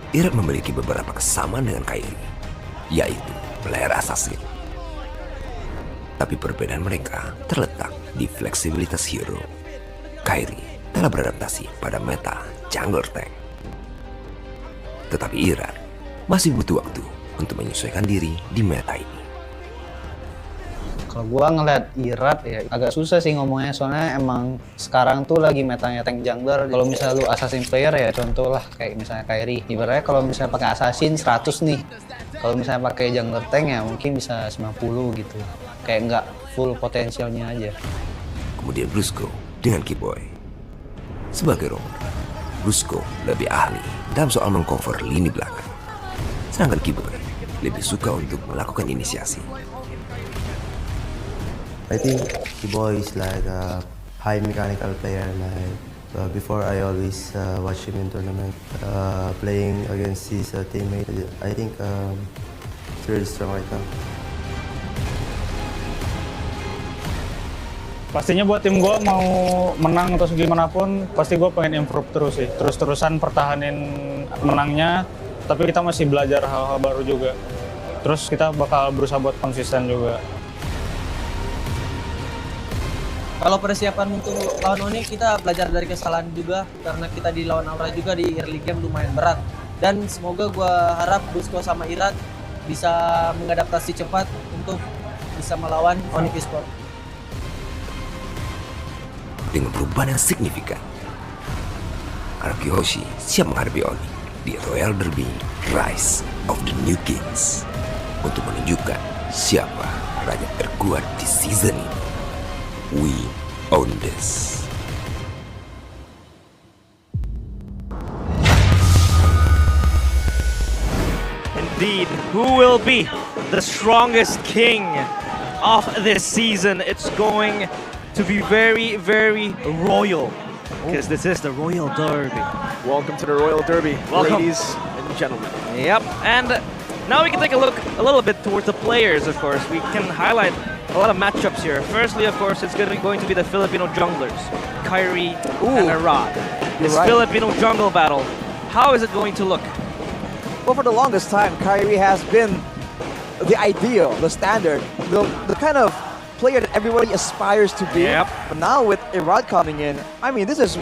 Irat memiliki beberapa kesamaan dengan Kairi, yaitu player assassin. Tapi perbedaan mereka terletak di fleksibilitas hero. Kairi telah beradaptasi pada meta jungler tank. Tetapi Irat masih butuh waktu untuk menyesuaikan diri di meta ini. Kalau gua ngeliat Irat ya agak susah sih ngomongnya, soalnya emang sekarang tuh lagi metanya tank jungler. Kalau misalnya lu assassin player ya contoh lah kayak misalnya Kairi. Ibaratnya kalau misalnya pakai assassin 100 nih. Kalau misalnya pakai jungler tank ya mungkin bisa 90 gitu. Kayak nggak full potensialnya aja. Kemudian Brusco dengan Keyboy. Sebagai roamer, Brusco lebih ahli dalam soal mengcover lini belakang. Sedangkan Keyboy lebih suka untuk melakukan inisiasi. I think Goreay is like a high mechanical player. Like before, I always watch him in tournament playing against his teammate. I think he's really strong right now. Pastinya buat tim gue mau menang atau gimana pun, pasti gue pengen improve terus sih. Terus-terusan pertahanin menangnya, tapi kita masih belajar hal-hal baru juga. Terus kita bakal berusaha buat konsisten juga. Kalau persiapan untuk lawan Onic, kita belajar dari kesalahan juga, karena kita di lawan Aura juga di early game lumayan berat. Dan semoga gue harap Brusco sama Irat bisa mengadaptasi cepat untuk bisa melawan Onic Esport. Dengan perubahan yang signifikan, Hoshi siap menghadapi Onic di Royal Derby Rise of the New Kings untuk menunjukkan siapa raja terkuat di season ini. We own this. Indeed, who will be the strongest king of this season? It's going to be very, very royal, because this is the Royal Derby. Welcome to the Royal Derby, Welcome. ladies and gentlemen. Yep, and now we can take a look a little bit towards the players, of course. We can highlight a lot of matchups here. Firstly, of course, it's going to be the Filipino junglers, Kairi and Arad. This right. Filipino jungle battle, how is it going to look? Well, for the longest time, Kairi has been the ideal, the standard, the kind of player that everybody aspires to be. Yep. But now with Arad coming in, I mean, this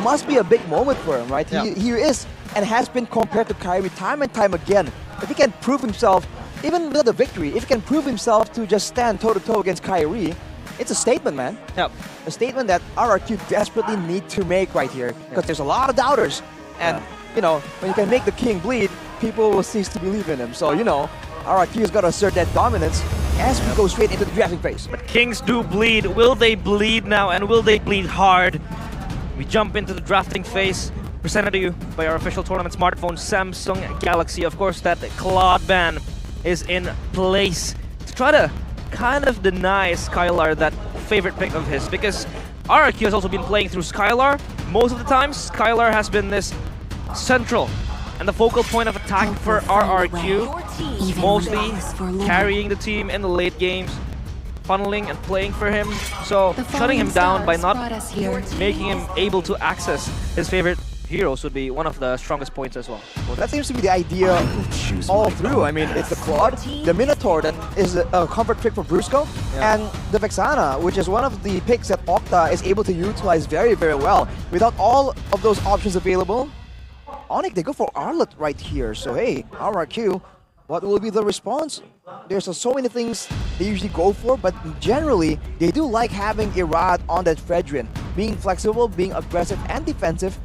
must be a big moment for him, right? Yeah. He is and has been compared to Kairi time and time again. If he can prove himself, even without the victory, if he can prove himself to just stand toe-to-toe against Kairi, it's a statement, man. Yep. A statement that RRQ desperately need to make right here, because there's a lot of doubters. And, you know, when you can make the king bleed, people will cease to believe in him. So, you know, RRQ's got to assert that dominance as we go straight into the drafting phase. But kings do bleed. Will they bleed now, and will they bleed hard? We jump into the drafting phase, presented to you by our official tournament smartphone, Samsung Galaxy. Of course, that Claude ban is in place to try to kind of deny Skylar that favorite pick of his, because RRQ has also been playing through Skylar. Most of the time, Skylar has been this central and the focal point of attack for RRQ, mostly carrying the team in the late games, funneling and playing for him, so shutting him down by not making him able to access his favorite heroes would be one of the strongest points as well. Well, that seems to be the idea all through. I mean, it's the Claude, the Minotaur that is a comfort pick for Brusco, and the Vexana, which is one of the picks that Octa is able to utilize very, very well. Without all of those options available, Onic, they go for Arlet right here. So hey, RRQ, what will be the response? There's so many things they usually go for, but generally, they do like having Irad on that Fredrin, being flexible, being aggressive and defensive.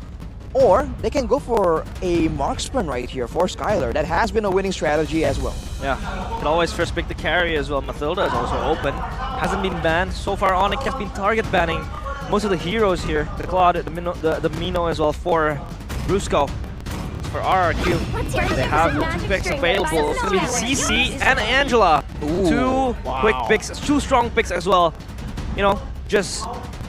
Or they can go for a marksman right here for Skylar. That has been a winning strategy as well. Yeah, can always first pick the carry as well. Mathilda is also open, hasn't been banned. So far, Onic has been target banning most of the heroes here. The Claude, the Mino as well for Brusco. For RRQ, they have 2 picks available. It's going to be CC and Angela. Ooh, quick picks, 2 strong picks as well. You know, just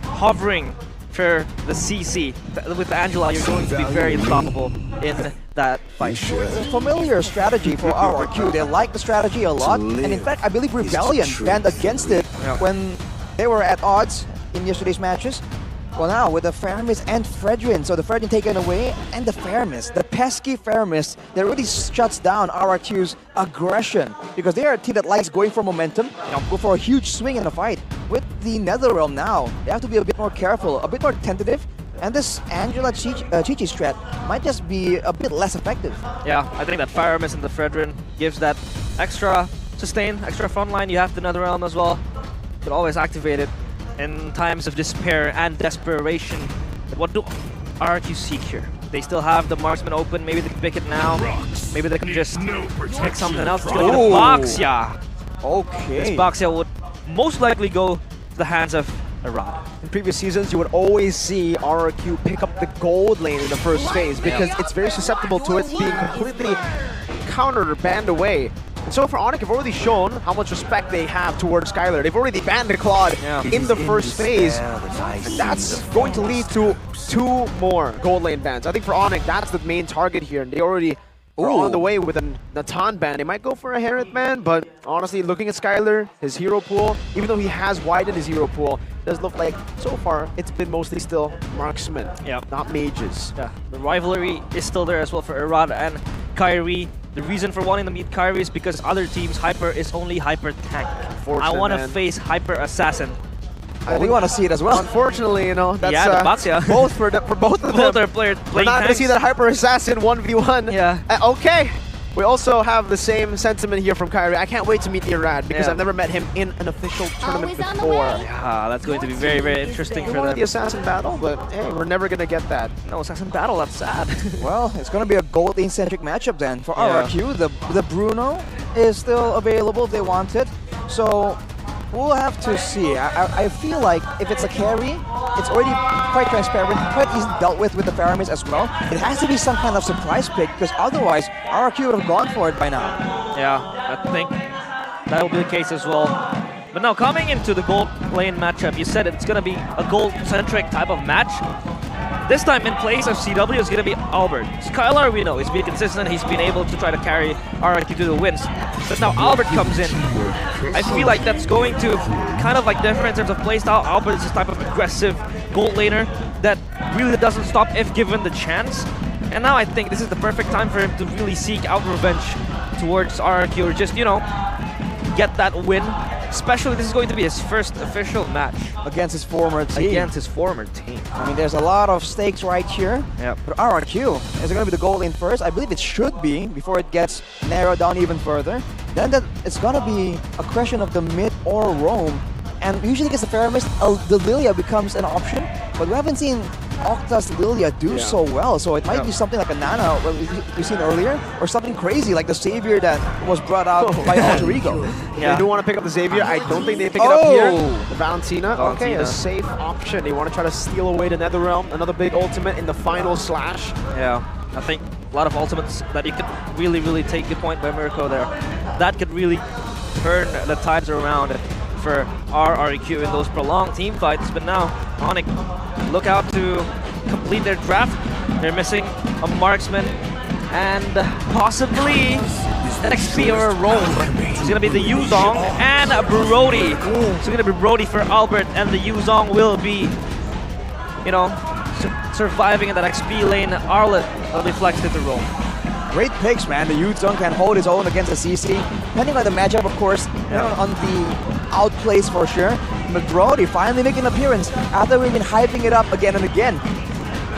hovering for the CC. With Angela, you're going to be very unstoppable in that fight. It's a familiar strategy for RRQ. They like the strategy a lot. And in fact, I believe Rebellion banned against it when they were at odds in yesterday's matches. Well, now with the Faramis and Fredrin, so the Fredrin taken away, and the Faramis, the pesky Faramis, that really shuts down RRQ's aggression because they are a team that likes going for momentum, go for a huge swing in the fight. With the Netherrealm now, they have to be a bit more careful, a bit more tentative, and this Angela Chi-Chi strat might just be a bit less effective. Yeah, I think that Faramis and the Fredrin gives that extra sustain, extra frontline. You have the Netherrealm as well. You could always activate it in times of despair and desperation. But what do RRQ seek here? They still have the marksman open. Maybe they can pick it now. Maybe they can just pick something else. It's going to be the Boxia. Okay. This Boxia would most likely go to the hands of Arad. In previous seasons, you would always see RRQ pick up the gold lane in the first phase because it's very susceptible to it being completely countered or banned away. And so for Onic, have already shown how much respect they have towards Skylar. They've already banned the Claude in the first phase. And that's going to lead to 2 more gold lane bans. I think for Onic, that's the main target here. And they already are on the way with a Natan ban. They might go for a Herod ban, but honestly, looking at Skylar, his hero pool, even though he has widened his hero pool, does look like, so far, it's been mostly still marksmen, not mages. Yeah, the rivalry is still there as well for Arad and Kyrie. The reason for wanting to meet Kyrie is because other teams' Hyper is only Hyper Tank. I want to face Hyper Assassin. We want to see it as well. Unfortunately, you know, that's the Boxia. both for both of them. Both are players We're playing not going to tanks. see that Hyper Assassin 1v1. Yeah. Okay. We also have the same sentiment here from Kyrie. I can't wait to meet the Arad because Yeah. I've never met him in an official tournament Always on the before. way. Yeah, that's going to be very, very interesting We for wanted them. the Assassin battle, but hey, we're never going to get that. No, Assassin Battle, that's sad. Well, it's going to be a gold lane-centric matchup then. For Yeah. RRQ, the Bruno is still available if they want it. So we'll have to see. I feel like if it's a carry, it's already quite transparent, quite easily dealt with the Faramis as well. It has to be some kind of surprise pick because otherwise RRQ would have gone for it by now. Yeah, I think that will be the case as well. But now coming into the gold lane matchup, you said it's going to be a gold-centric type of match. This time in place of CW is going to be Albert. Skylar, we know, he's been consistent. He's been able to try to carry RRQ to the wins. But now Albert comes in. I feel like that's going to kind of like differ in terms of playstyle. Albert is this type of aggressive gold laner that really doesn't stop if given the chance. And now I think this is the perfect time for him to really seek out revenge towards RRQ or just, you know, get that win. Especially this is going to be his first official match Against his former team. against his former team. I mean, there's a lot of stakes right here. Yep. But RRQ, is it going to be the gold lane first? I believe it should be before it gets narrowed down even further. Then it's going to be a question of the mid or roam. And usually against the Faramis, the Lilia becomes an option. But we haven't seen Octa's Lilia do so well. So it might be something like a Nana we've seen earlier, or something crazy like the Savior that was brought out by Alter Ego. They do want to pick up the Savior. I don't think they pick it up here. The Valentina. Okay, a safe option. They want to try to steal away the Netherrealm. Another big ultimate in the final slash. Yeah, I think a lot of ultimates that you could really, really take the point by MERO there. That could really turn the tides around for RRQ in those prolonged team fights. But now, Onic look out to complete their draft. They're missing a marksman and possibly an XP or a roam. It's going to be the Yuzong and a Brody. It's going to be Brody for Albert, and the Yuzong will be, you know, surviving in that XP lane. Arlet will be flexed into roam. Great picks, man. The Yuzong can hold his own against the CC. Depending on the matchup, of course, on the outplays for sure. But Brody finally making an appearance after we've been hyping it up again and again.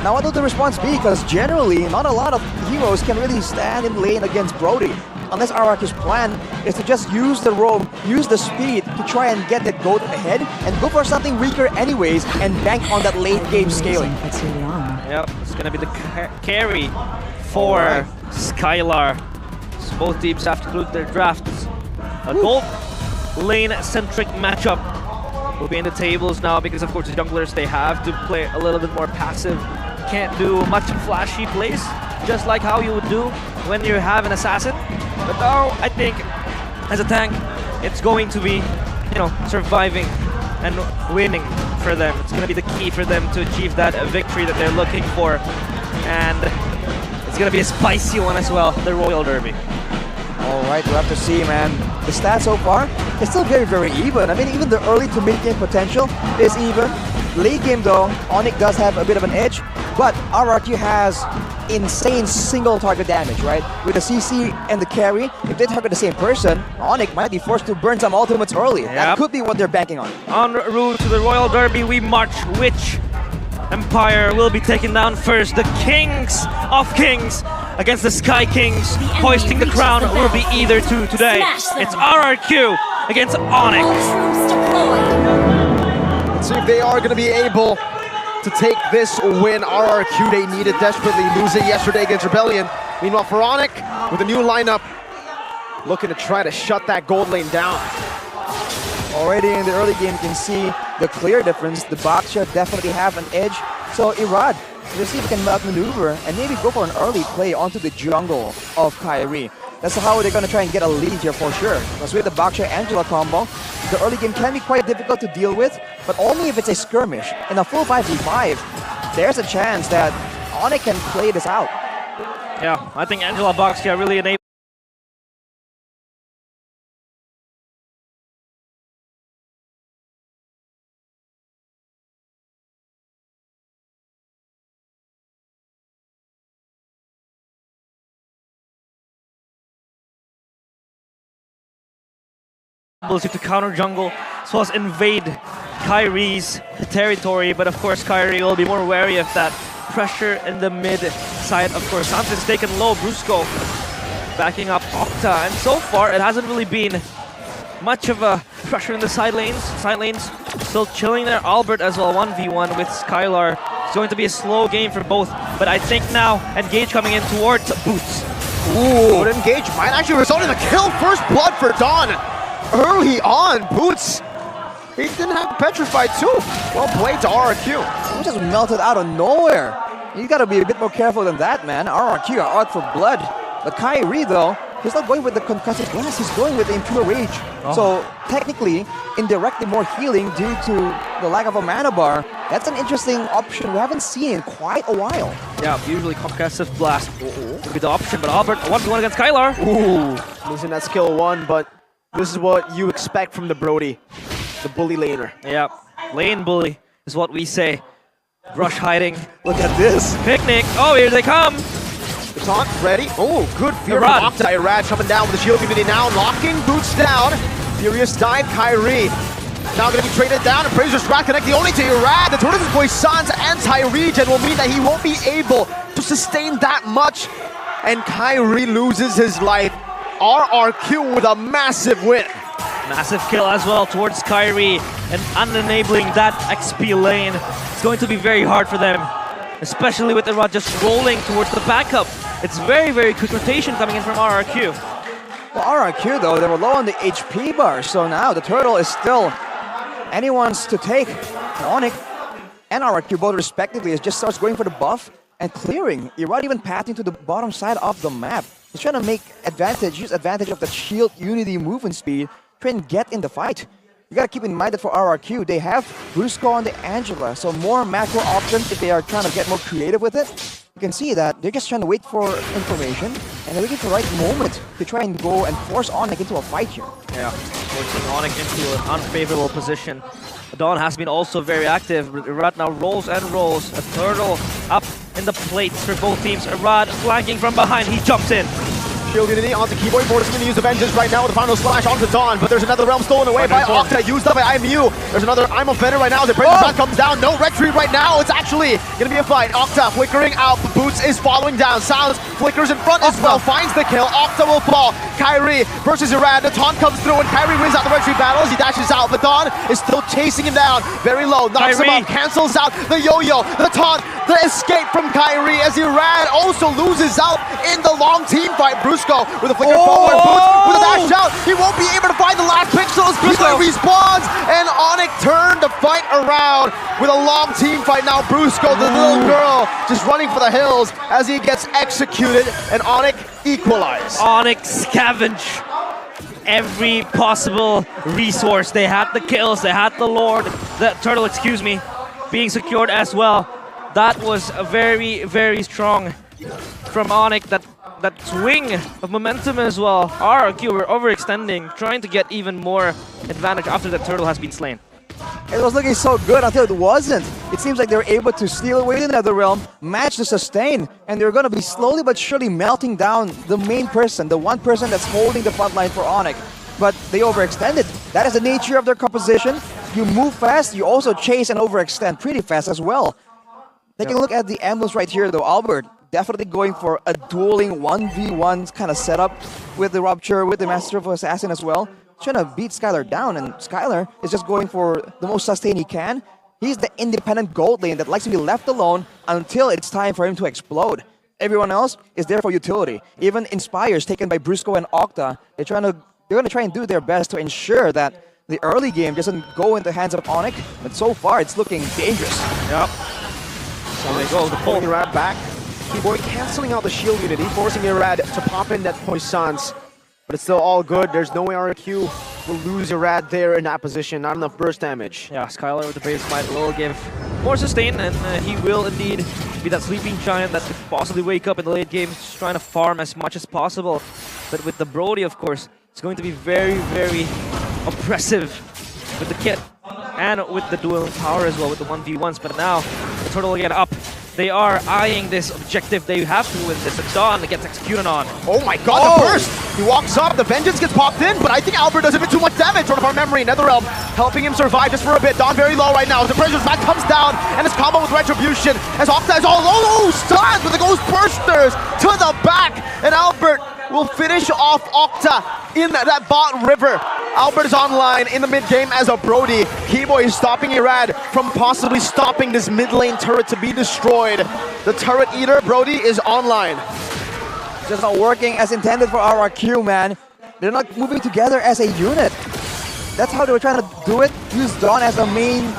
Now, what will the response be? Because generally, not a lot of heroes can really stand in lane against Brody. Unless RRQ's plan is to just use the roam, use the speed to try and get that goat ahead and go for something weaker anyways and bank on that late game scaling. Yep, it's gonna be the carry for Skylar. So both teams have to conclude their drafts. A gold lane-centric matchup will be in the tables now because, of course, the junglers, they have to play a little bit more passive. Can't do much flashy plays, just like how you would do when you have an assassin. But now, I think, as a tank, it's going to be, you know, surviving and winning for them. It's going to be the key for them to achieve that victory that they're looking for. And it's going to be a spicy one as well, the Royal Derby. All right, we'll have to see, man. The stats so far, it's still very, very even. I mean, even the early to mid-game potential is even. late game though, Onic does have a bit of an edge, but RRQ has insane single target damage, right? With the CC and the carry, if they target the same person, Onic might be forced to burn some ultimates early. That could be what they're banking on. En route to the Royal Derby, we march. Which Empire will be taken down first? The Kings of Kings against the Sky Kings. Hoisting the crown will be either two today. It's RRQ against Onic. Let's see if they are going to be able to take this win. RRQ, they needed desperately, losing yesterday against Rebellion. Meanwhile, for Onic, with a new lineup, looking to try to shut that gold lane down. Already in the early game, you can see the clear difference. The Baksha definitely have an edge. So Irad, let's see if he can outmaneuver and maybe go for an early play onto the jungle of Kairi. That's how they're going to try and get a lead here for sure. Because with the Baksha-Angela combo, the early game can be quite difficult to deal with, but only if it's a skirmish. In a full 5v5, there's a chance that Onic can play this out. Yeah, I think Angela Baksha really enabled to counter jungle as well as invade Kairi's territory, but of course Kairi will be more wary of that pressure in the mid side. Of course, Samson's taken low. Brusco backing up Octa, and so far it hasn't really been much of a pressure in the side lanes. Side lanes still chilling there. Albert as well, 1v1 with Skylar. It's going to be a slow game for both, but I think now Engage coming in towards Boots. Ooh, but Engage might actually result in a kill. First blood for Dawn. Early on, Boots, he didn't have Petrified too. Well played to RRQ. He just melted out of nowhere. You gotta be a bit more careful than that, man. RRQ are out for blood. But Kairi though, he's not going with the concussive blast, he's going with the impure rage. So technically, indirectly more healing due to the lack of a mana bar. That's an interesting option we haven't seen in quite a while. Yeah, usually concussive blast would be the option, but Albert 1v1 against Skylar. Ooh, losing that skill 1, but this is what you expect from the Brody, the bully laner. Yeah, lane bully is what we say. Rush hiding. Look at this. Picnic. Oh, here they come. The taunt ready. Oh, good fear from Irad. Octa. Irad coming down with the shield community now, locking Boots down. Furious dive, Kairi. Now going to be traded down, and Praser's Wrath connecting only to Irad. The Tortoise Boy Sans anti-regen will mean that he won't be able to sustain that much. And Kairi loses his life. RRQ with a massive win. Massive kill as well towards Kairi, and unenabling that XP lane. It's going to be very hard for them, especially with Irad just rolling towards the backup. It's very, very quick rotation coming in from RRQ. Well, RRQ though, they were low on the HP bar, so now the turtle is still anyone's to take. Onic and RRQ both respectively just starts going for the buff and clearing. Irad even pathing to the bottom side of the map. He's trying to make advantage, use advantage of the shield unity movement speed, try and get in the fight. You gotta keep in mind that for RRQ, they have Brusco on the Angela, so more macro options if they are trying to get more creative with it. You can see that they're just trying to wait for information, and they're looking for the right moment to try and go and force Onic into a fight here. Yeah, forcing Onic into an unfavorable position. Dawn has been also very active. Irad now rolls and rolls. A turtle up in the plates for both teams. Irad flanking from behind. He jumps in. Shield Unity onto Keyboard. Mortis going to use the Vengeance right now with the final splash onto Dawn, but there's another realm stolen away by Octa, used up by IMU. There's another I'm offended right now. The Praise Shot comes down. No retreat right now. It's actually going to be a fight. Octa flickering out. Boots is following down. Silence flickers in front as well. Finds the kill. Octa will fall. Kairi versus Irad. The taunt comes through and Kairi wins out the retreat battle as he dashes out, but Dawn is still chasing him down. Very low. Knocks him up. Cancels out the yo-yo. The taunt. The escape from Kairi as Irad also loses out in the long team fight. Brusco with a flicker forward. Boots with a dash out. He won't be able to find the last pixels. Brusco respawns and Onic turned the fight around with a long team fight. Now Brusco, the little girl, just running for the hills as he gets executed and Onic equalized. Onic scavenge every possible resource. They had the kills, they had the turtle, excuse me, being secured as well. That was a very, very strong from Onic. That swing of momentum as well. RRQ were overextending, trying to get even more advantage after that turtle has been slain. It was looking so good until it wasn't. It seems like they were able to steal away the Netherrealm, match the sustain, and they're going to be slowly but surely melting down the main person, the one person that's holding the front line for Onic. But they overextended. That is the nature of their composition. You move fast, you also chase and overextend pretty fast as well. Taking a look at the emblems right here though, Albert definitely going for a dueling 1v1 kind of setup with the Rupture, with the Master of Assassin as well. Trying to beat Skylar down, and Skylar is just going for the most sustain he can. He's the independent gold lane that likes to be left alone until it's time for him to explode. Everyone else is there for utility. Even Inspires taken by Brusco and Octa, they're going to try and do their best to ensure that the early game doesn't go in the hands of Onic, but so far it's looking dangerous. Yep. So they go, the pulling Irad back. Keyboy canceling out the shield unity, forcing Irad to pop in that Poissons. But it's still all good. There's no way RQ will lose Irad there in that position. Not enough burst damage. Yeah, Skylar with the base fight will give more sustain, and he will indeed be that sleeping giant that could possibly wake up in the late game, just trying to farm as much as possible. But with the Brody, of course, it's going to be very, very oppressive with the kit and with the dueling power as well with the 1v1s. But now the Turtle again up. They are eyeing this objective. They have to win this. And Dawn gets executed on. Oh my god, the burst! He walks up, the Vengeance gets popped in, but I think Albert does a bit too much damage. Sort of our memory, Netherrealm helping him survive just for a bit. Dawn very low right now. The pressure's back comes down, and his combo with Retribution as Octa is all low, stunned with the Ghost Bursters to the back, and Albert will finish off Octa in that bot river. Albert is online in the mid game as a Brody. Keyboy is stopping Irad from possibly stopping this mid lane turret to be destroyed. The turret eater, Brody, is online. Just not working as intended for RRQ, man. They're not moving together as a unit. That's how they were trying to do it. Use Dawn as the main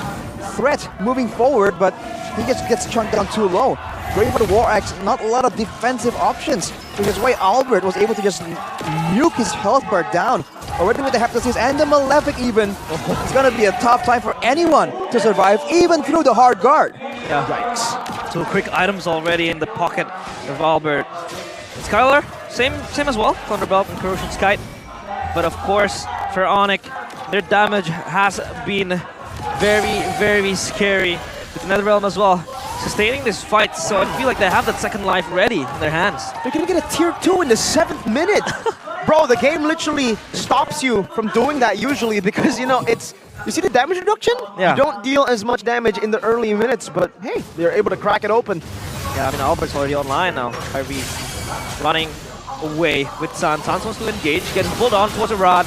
threat moving forward, but he just gets chunked down too low. Going for the War Axe, not a lot of defensive options, which is why Albert was able to just nuke his health bar down. Already with the Heptasis and the Malefic even, it's gonna be a tough time for anyone to survive, even through the hard guard. Yeah. Yikes. 2 quick items already in the pocket of Albert. Skylar, same as well, Thunderbelt and Corrosion Kite. But of course, for Onic, their damage has been very, very scary. With Netherrealm as well, sustaining this fight, so I feel like they have that second life ready in their hands. They're gonna get a tier 2 in the 7th minute! Bro, the game literally stops you from doing that usually because, you know, you see the damage reduction? Yeah. You don't deal as much damage in the early minutes, but hey, they're able to crack it open. Yeah, I mean, Albert's already online now. Kyrie running away with Sans. Sans wants to engage, getting pulled on towards a rod.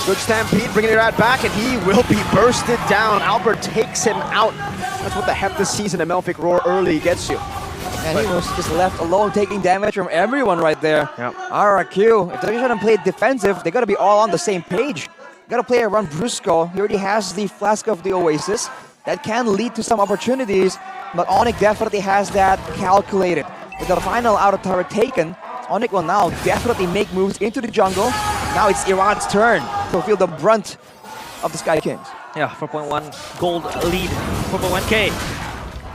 Good Stampede, bringing Irad back, and he will be bursted down. Albert takes him out. That's what the Heptasis and the Melfic Roar early gets you. And he was just left alone taking damage from everyone right there. Yep. RRQ, if they're trying to play defensive, they gotta be all on the same page. Gotta play around Brusco. He already has the Flask of the Oasis. That can lead to some opportunities, but Onic definitely has that calculated. With the final outer turret taken, Onic will now definitely make moves into the jungle. Now it's Iran's turn to feel the brunt of the Sky Kings. Yeah, 4.1 gold lead, 4.1k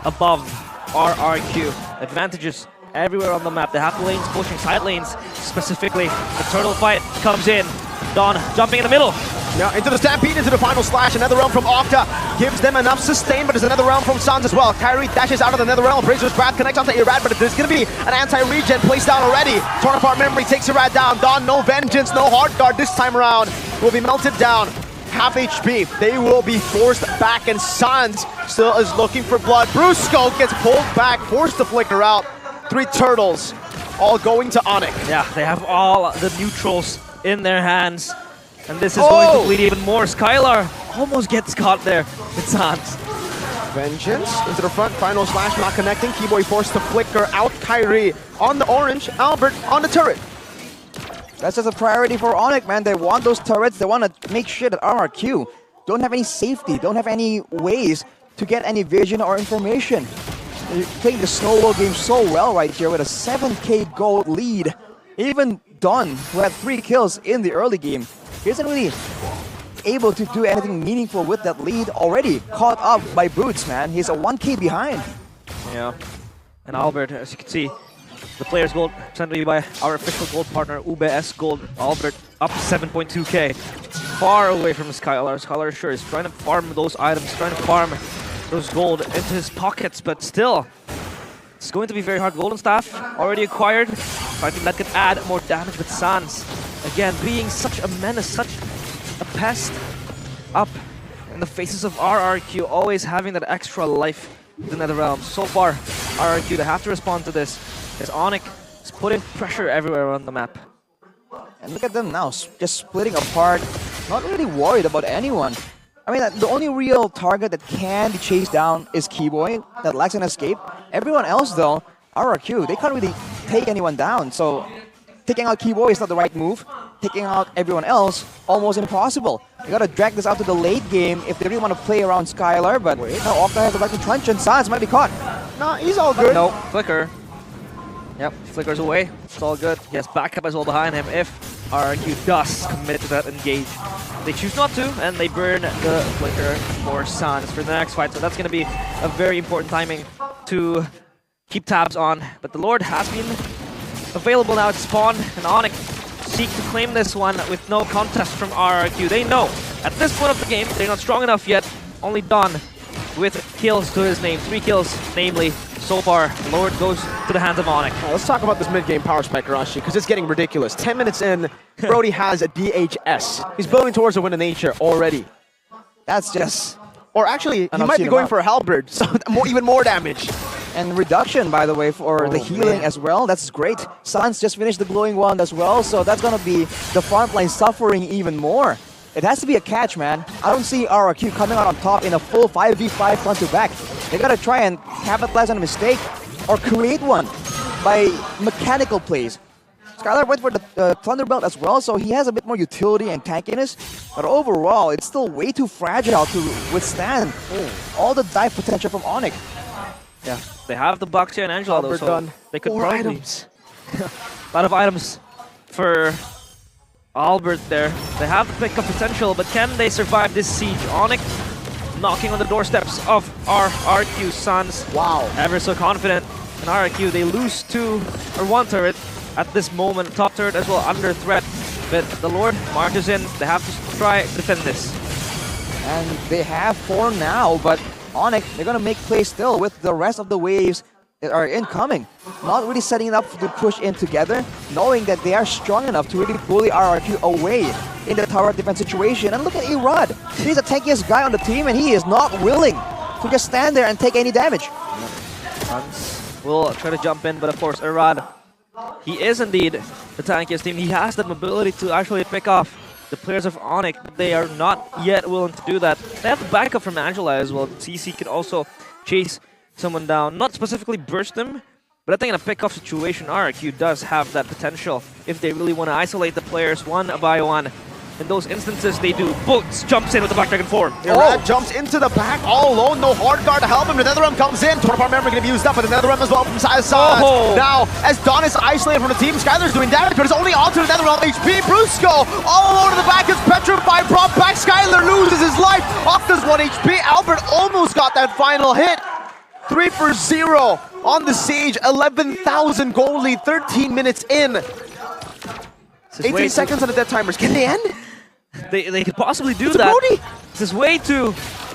above RRQ. Advantages everywhere on the map. The half lanes pushing side lanes specifically. The turtle fight comes in. Dawn jumping in the middle. Now into the Stampede, into the final slash. Another realm from Octa gives them enough sustain, but there's another realm from Sans as well. Kyrie dashes out of the Nether Realm. Brazer's Wrath connects onto Irad, but there's going to be an anti-regen placed down already. Torn apart memory takes Irad down. Dawn, no vengeance, no hard guard this time around. Will be melted down. Half HP. They will be forced back, and Sans still is looking for blood. Brusco gets pulled back, forced to flicker out. 3 turtles, all going to Onic. Yeah, they have all the neutrals in their hands. And this is going to bleed even more. Skylar almost gets caught there with Sans. Vengeance into the front, final slash not connecting. Keyboy forced to flicker out. Kyrie on the orange, Albert on the turret. That's just a priority for Onic, man. They want those turrets. They want to make sure that RRQ don't have any safety, don't have any ways to get any vision or information. They're playing the snowball game so well right here with a 7k gold lead. Even Don, who had 3 kills in the early game, he isn't really able to do anything meaningful with that lead. Already caught up by Boots, man. He's a 1k behind. Yeah. And Albert, as you can see, the player's gold sent to you by our official gold partner, UBS Gold. Albert up 7.2k. far away from Skylar. Skylar sure is trying to farm those items, trying to farm those gold into his pockets, but still, it's going to be very hard. Golden Staff already acquired. So I think that could add more damage with Sans. Again, being such a menace, such a pest up in the faces of RRQ, always having that extra life in the Netherrealm. So far, RRQ, they have to respond to this, as Onic is putting pressure everywhere on the map. And look at them now, just splitting apart, not really worried about anyone. I mean, the only real target that can be chased down is Keyboy, that lacks an escape. Everyone else, though, RRQ, they can't really take anyone down. So taking out Keyboy is not the right move. Taking out everyone else, almost impossible. You gotta drag this out to the late game if they really want to play around Skylar, but now Octa has the back to Truncheon. Sans might be caught. No, he's all good. No, Flicker. Yep, Flicker's away. It's all good. He has backup as well behind him if RRQ does commit to that engage. They choose not to, and they burn the Flicker for Sans for the next fight. So that's going to be a very important timing to keep tabs on. But the Lord has been available now to spawn, and Onic seek to claim this one with no contest from RRQ. They know at this point of the game they're not strong enough yet. Only Don with kills to his name, 3 kills, namely. So far, Lord goes to the hands of Onic. Let's talk about this mid-game power spike, Rashi, because it's getting ridiculous. 10 minutes in, Brody has a DHS. He's building towards a win of nature already. That's just... Or actually, And he I've might seen be him going out. for a halberd, so even more damage. And reduction, by the way, for the healing as well. That's great. Sans just finished the glowing wand as well, so that's gonna be the front line suffering even more. It has to be a catch, man. I don't see RRQ coming out on top in a full 5v5 front to back. They gotta try and capitalize on a mistake or create one by mechanical plays. Skylar went for the Thunderbolt as well, so he has a bit more utility and tankiness. But overall, it's still way too fragile to withstand all the dive potential from Onic. Yeah, they have the Baxia and Angela though, Albert so done. they could 4 probably... items. A lot of items for Albert there. They have the pickup potential, but can they survive this siege? Onic knocking on the doorsteps of RRQ. Sans. Wow. Ever so confident. And RRQ, they lose 1 turret at this moment. Top turret as well under threat. But the Lord marches in. They have to try to defend this. And they have 4 now, but Onic, they're gonna make plays still with the rest of the waves that are incoming. Not really setting it up to push in together, knowing that they are strong enough to really bully RRQ away in the tower defense situation. And look at Erod. He's the tankiest guy on the team, and he is not willing to just stand there and take any damage. Sans will try to jump in, but of course, Erod, he is indeed the tankiest team. He has that mobility to actually pick off the players of Onic, but they are not yet willing to do that. They have the backup from Angela as well. CC can also chase someone down, not specifically burst them, but I think in a pick-off situation, RRQ does have that potential if they really want to isolate the players one by one. In those instances, they do. Boots jumps in with the Black Dragon form. Irad jumps into the back all alone, no hard guard to help him. The Netherrealm comes in. 24 memory going to be used up, but the Netherrealm as well from Sans. Now, as Don is isolated from the team, Skylar's doing damage, but it's only onto the Netherrealm HP. Brusco all alone in the back is petrified, brought back. Skylar loses his life. Octa's 1 HP. Albert almost got that final hit. 3 for 0 on the Siege. 11,000 gold lead, 13 minutes in. 18 seconds on the dead timers. Can they end? They could possibly do It's that. Brody. This is way too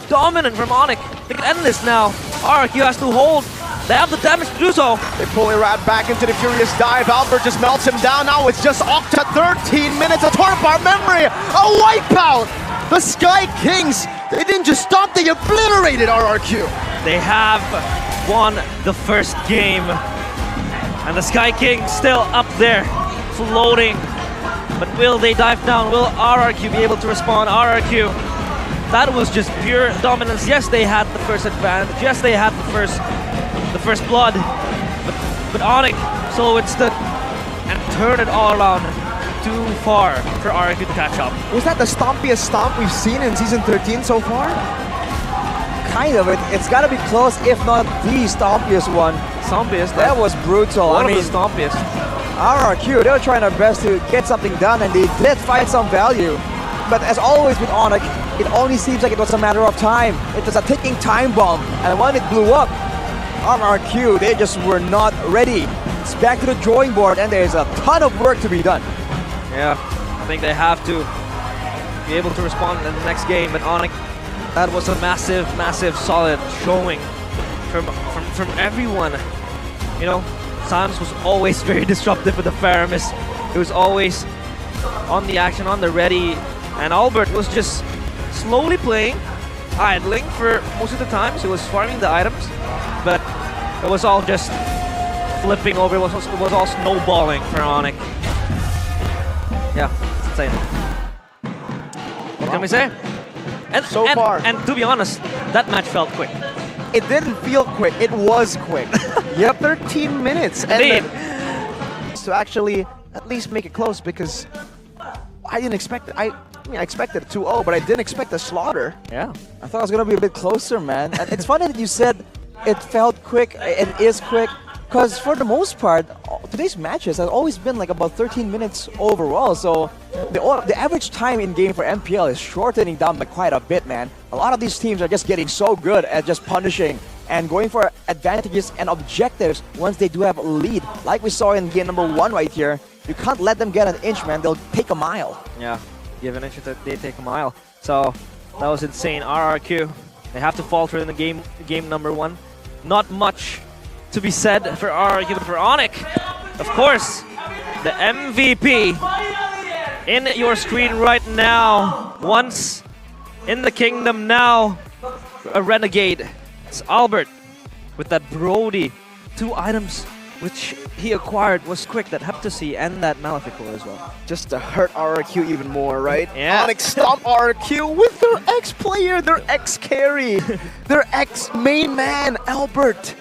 dominant from Onic. They can end this now. RRQ has to hold. They have the damage to do so. They pull Irad back into the furious dive. Albert just melts him down. Now it's just Octa. 13 minutes. A Torpar memory. A wipeout. The Sky Kings. They didn't just stop. They obliterated RRQ. They have won the first game. And the Sky King still up there, floating. But will they dive down? Will RRQ be able to respond? RRQ, that was just pure dominance. Yes, they had the first advantage. Yes, they had the first blood. But Onic so withstood and turned it all around. Too far for RRQ to catch up. Was that the stompiest stomp we've seen in Season 13 so far? Kind of. It's gotta be close, if not the stompiest one. Stompiest? That was brutal. One I mean, of the stompiest. RRQ, they were trying their best to get something done, and they did find some value. But as always with Onic, it only seems like it was a matter of time. It was a ticking time bomb, and when it blew up, RRQ, they just were not ready. It's back to the drawing board, and there's a ton of work to be done. Yeah, I think they have to be able to respond in the next game. But Onic, that was a massive, massive, solid showing from everyone. You know, Sans was always very disruptive with the Faramis. He was always on the action, on the ready, and Albert was just slowly playing, idling for most of the times. He was farming the items, but it was all just flipping over. It was all snowballing for Onic. Yeah, it's insane. What can we say? And So far. and to be honest, that match felt quick. It didn't feel quick. It was quick. Yep, 13 minutes. Indeed. And to actually at least make it close, because I didn't expect it. I mean, I expected 2-0, but I didn't expect a slaughter. Yeah. I thought it was gonna be a bit closer, man. And it's funny that you said it felt quick. It is quick, because for the most part, today's matches have always been like about 13 minutes overall. So the average time in game for MPL is shortening down by quite a bit, man. A lot of these teams are just getting so good at just punishing and going for advantages and objectives once they do have a lead. Like we saw in game number 1 right here. You can't let them get an inch, man. They'll take a mile. Yeah, give an inch that they take a mile. So that was insane. RRQ, they have to falter in the game number 1. Not much to be said for RRQ, but for Onic, of course, the MVP in your screen right now. Once in the kingdom, now a renegade. It's Albert with that Brody. 2 items which he acquired was quick, that Heptasy and that Malefico as well. Just to hurt RRQ even more, right? Yeah. Onic stopped RRQ with their ex-player, their ex-carry, their ex-main man, Albert.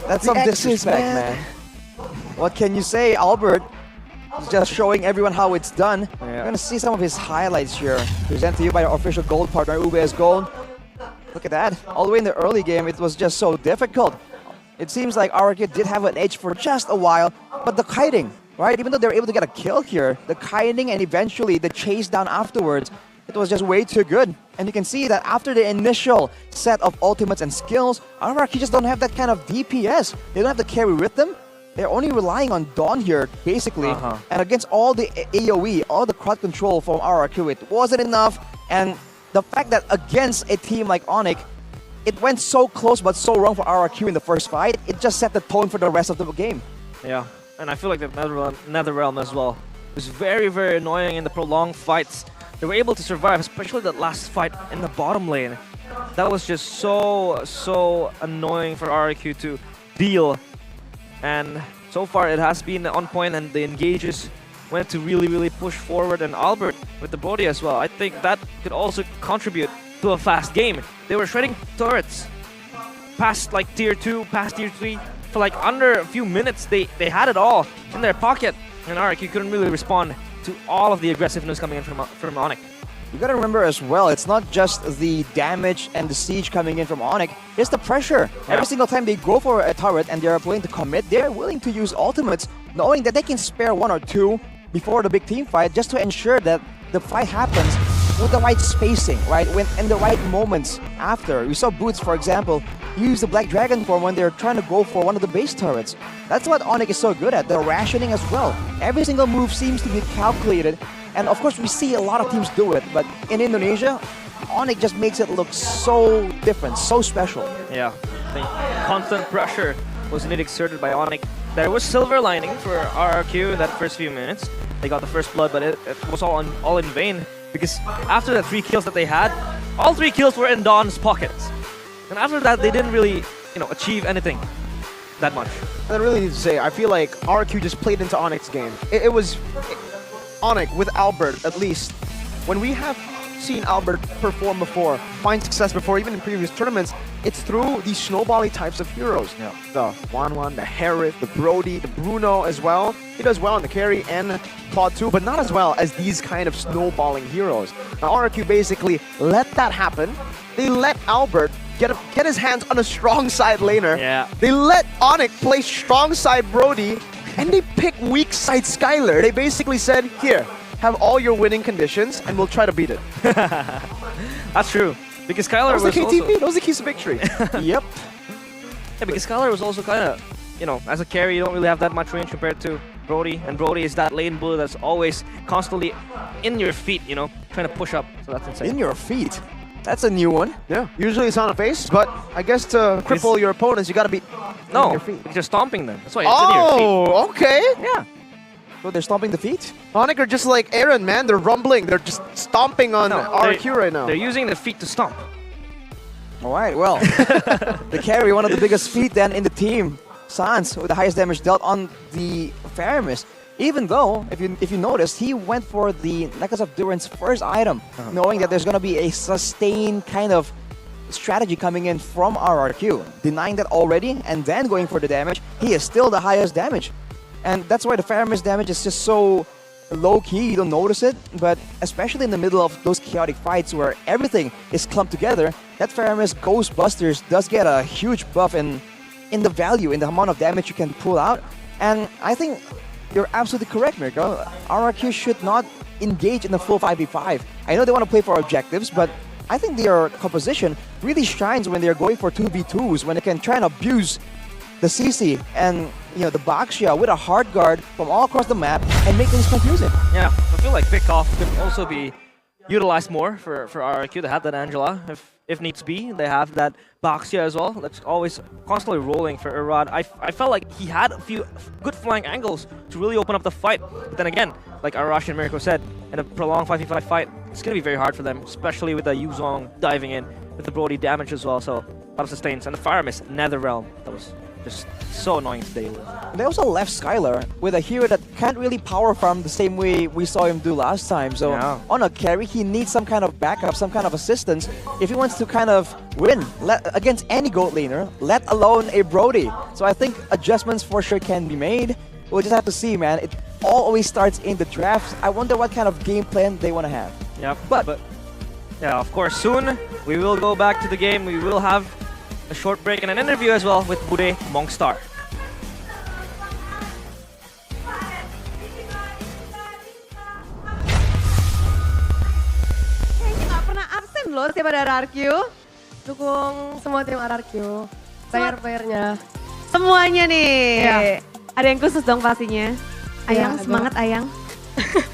That's The some X's, disrespect, man. What can you say? Albert is just showing everyone how it's done. Yeah. We're gonna see some of his highlights here. Presented to you by our official gold partner, UBS Gold. Look at that. All the way in the early game, it was just so difficult. It seems like RRQ did have an edge for just a while, but the kiting, right? Even though they were able to get a kill here, the kiting and eventually the chase down afterwards, it was just way too good. And you can see that after the initial set of ultimates and skills, RRQ just don't have that kind of DPS. They don't have the carry with them. They're only relying on Dawn here, basically. And against all the AoE, all the crowd control from RRQ, it wasn't enough. And the fact that against a team like Onic, it went so close but so wrong for RRQ in the first fight, it just set the tone for the rest of the game. Yeah, and I feel like the Netherrealm as well was very, very annoying in the prolonged fights. They were able to survive, especially that last fight in the bottom lane. That was just so annoying for RRQ to deal. And so far it has been on point, and the engages went to really push forward. And Albert with the Brody as well, I think that could also contribute to a fast game. They were shredding turrets past like tier 2, past tier 3 for like under a few minutes. They had it all in their pocket, and RRQ couldn't really respond to all of the aggressiveness coming in from Onic. You gotta remember as well, it's not just the damage and the siege coming in from Onic, it's the pressure. Yeah. Every single time they go for a turret and they're willing to commit, they're willing to use ultimates, knowing that they can spare 1 or 2 before the big team fight, just to ensure that the fight happens with the right spacing, right? And the right moments after. We saw Boots, for example, use the Black Dragon form when they're trying to go for one of the base turrets. That's what Onic is so good at, the rationing as well. Every single move seems to be calculated, and of course we see a lot of teams do it, but in Indonesia, Onic just makes it look so different, so special. Yeah, the constant pressure was indeed exerted by Onic. There was silver lining for RRQ in that first few minutes. They got the first blood, but it was all in vain, because after the 3 kills that they had, all 3 kills were in Dawn's pockets. And after that, they didn't really, achieve anything that much. I really need to say, I feel like RQ just played into Onic's game. It was Onic with Albert, at least. When we have seen Albert perform before, find success before, even in previous tournaments, it's through these snowbally types of heroes. Yeah. The Wanwan, the Harith, the Brody, the Bruno as well. He does well in the carry and Claude too, but not as well as these kind of snowballing heroes. Now RQ basically let that happen. They let Albert get his hands on a strong side laner. Yeah. They let Onic play strong side Brody, and they pick weak side Skylar. They basically said, here, have all your winning conditions, and we'll try to beat it. That's true. Because Skylar That was the was KTP, also... that was the keys to victory. Yep. Yeah, because Skylar was also kind of, as a carry, you don't really have that much range compared to Brody, and Brody is that lane bully that's always constantly in your feet, you know, trying to push up. So that's insane. In your feet. That's a new one. Yeah, usually it's on the face, but I guess to cripple your opponents, you gotta be in No, your feet. you're stomping them. That's why it's in your feet. Oh, okay. Yeah. So they're stomping the feet? Onic are just like Aaron, man. They're rumbling. They're just stomping on RQ right now. They're using the feet to stomp. All right, well, the carry, one of the biggest feet then in the team. Sans with the highest damage dealt on the Faramis. Even though, if you noticed, he went for the Necklace of Durance first item, knowing that there's going to be a sustained kind of strategy coming in from RRQ. Denying that already and then going for the damage, he is still the highest damage. And that's why the Faramis damage is just so low-key, you don't notice it, but especially in the middle of those chaotic fights where everything is clumped together, that Faramis Ghostbusters does get a huge buff in the value, in the amount of damage you can pull out. And I think you're absolutely correct, Mirko. RRQ should not engage in the full 5v5. I know they want to play for objectives, but I think their composition really shines when they're going for 2v2s, when they can try and abuse the CC and the Baxia with a hard guard from all across the map and make things confusing. Yeah, I feel like Pickoff could also be utilized more for RRQ. They have that Angela, if needs be. They have that Baxia as well. That's always constantly rolling for Irad. I felt like he had a few good flying angles to really open up the fight. But then again, like Arashi and Mirko said, in a prolonged 5v5 fight, it's going to be very hard for them, especially with the Yuzong diving in, with the Brody damage as well. So, a lot of sustains. And the Faramis, Netherrealm, that was just so annoying to deal with. They also left Skylar with a hero that can't really power farm the same way we saw him do last time. So on a carry, he needs some kind of backup, some kind of assistance if he wants to kind of win against any goat laner, let alone a Brody. So I think adjustments for sure can be made. We'll just have to see, man. It all always starts in the drafts. I wonder what kind of game plan they want to have. Yeah, but yeah, of course, soon we will go back to the game. We will have a short break and an interview as well with Bude Mongstar. Kayaknya nggak pernah absen loh setiap ada RRQ. Dukung semua tim RRQ. Player-playernya. Semuanya nih. Ya. Ada yang khusus dong pastinya. Ayang, Ya, semangat Ayang.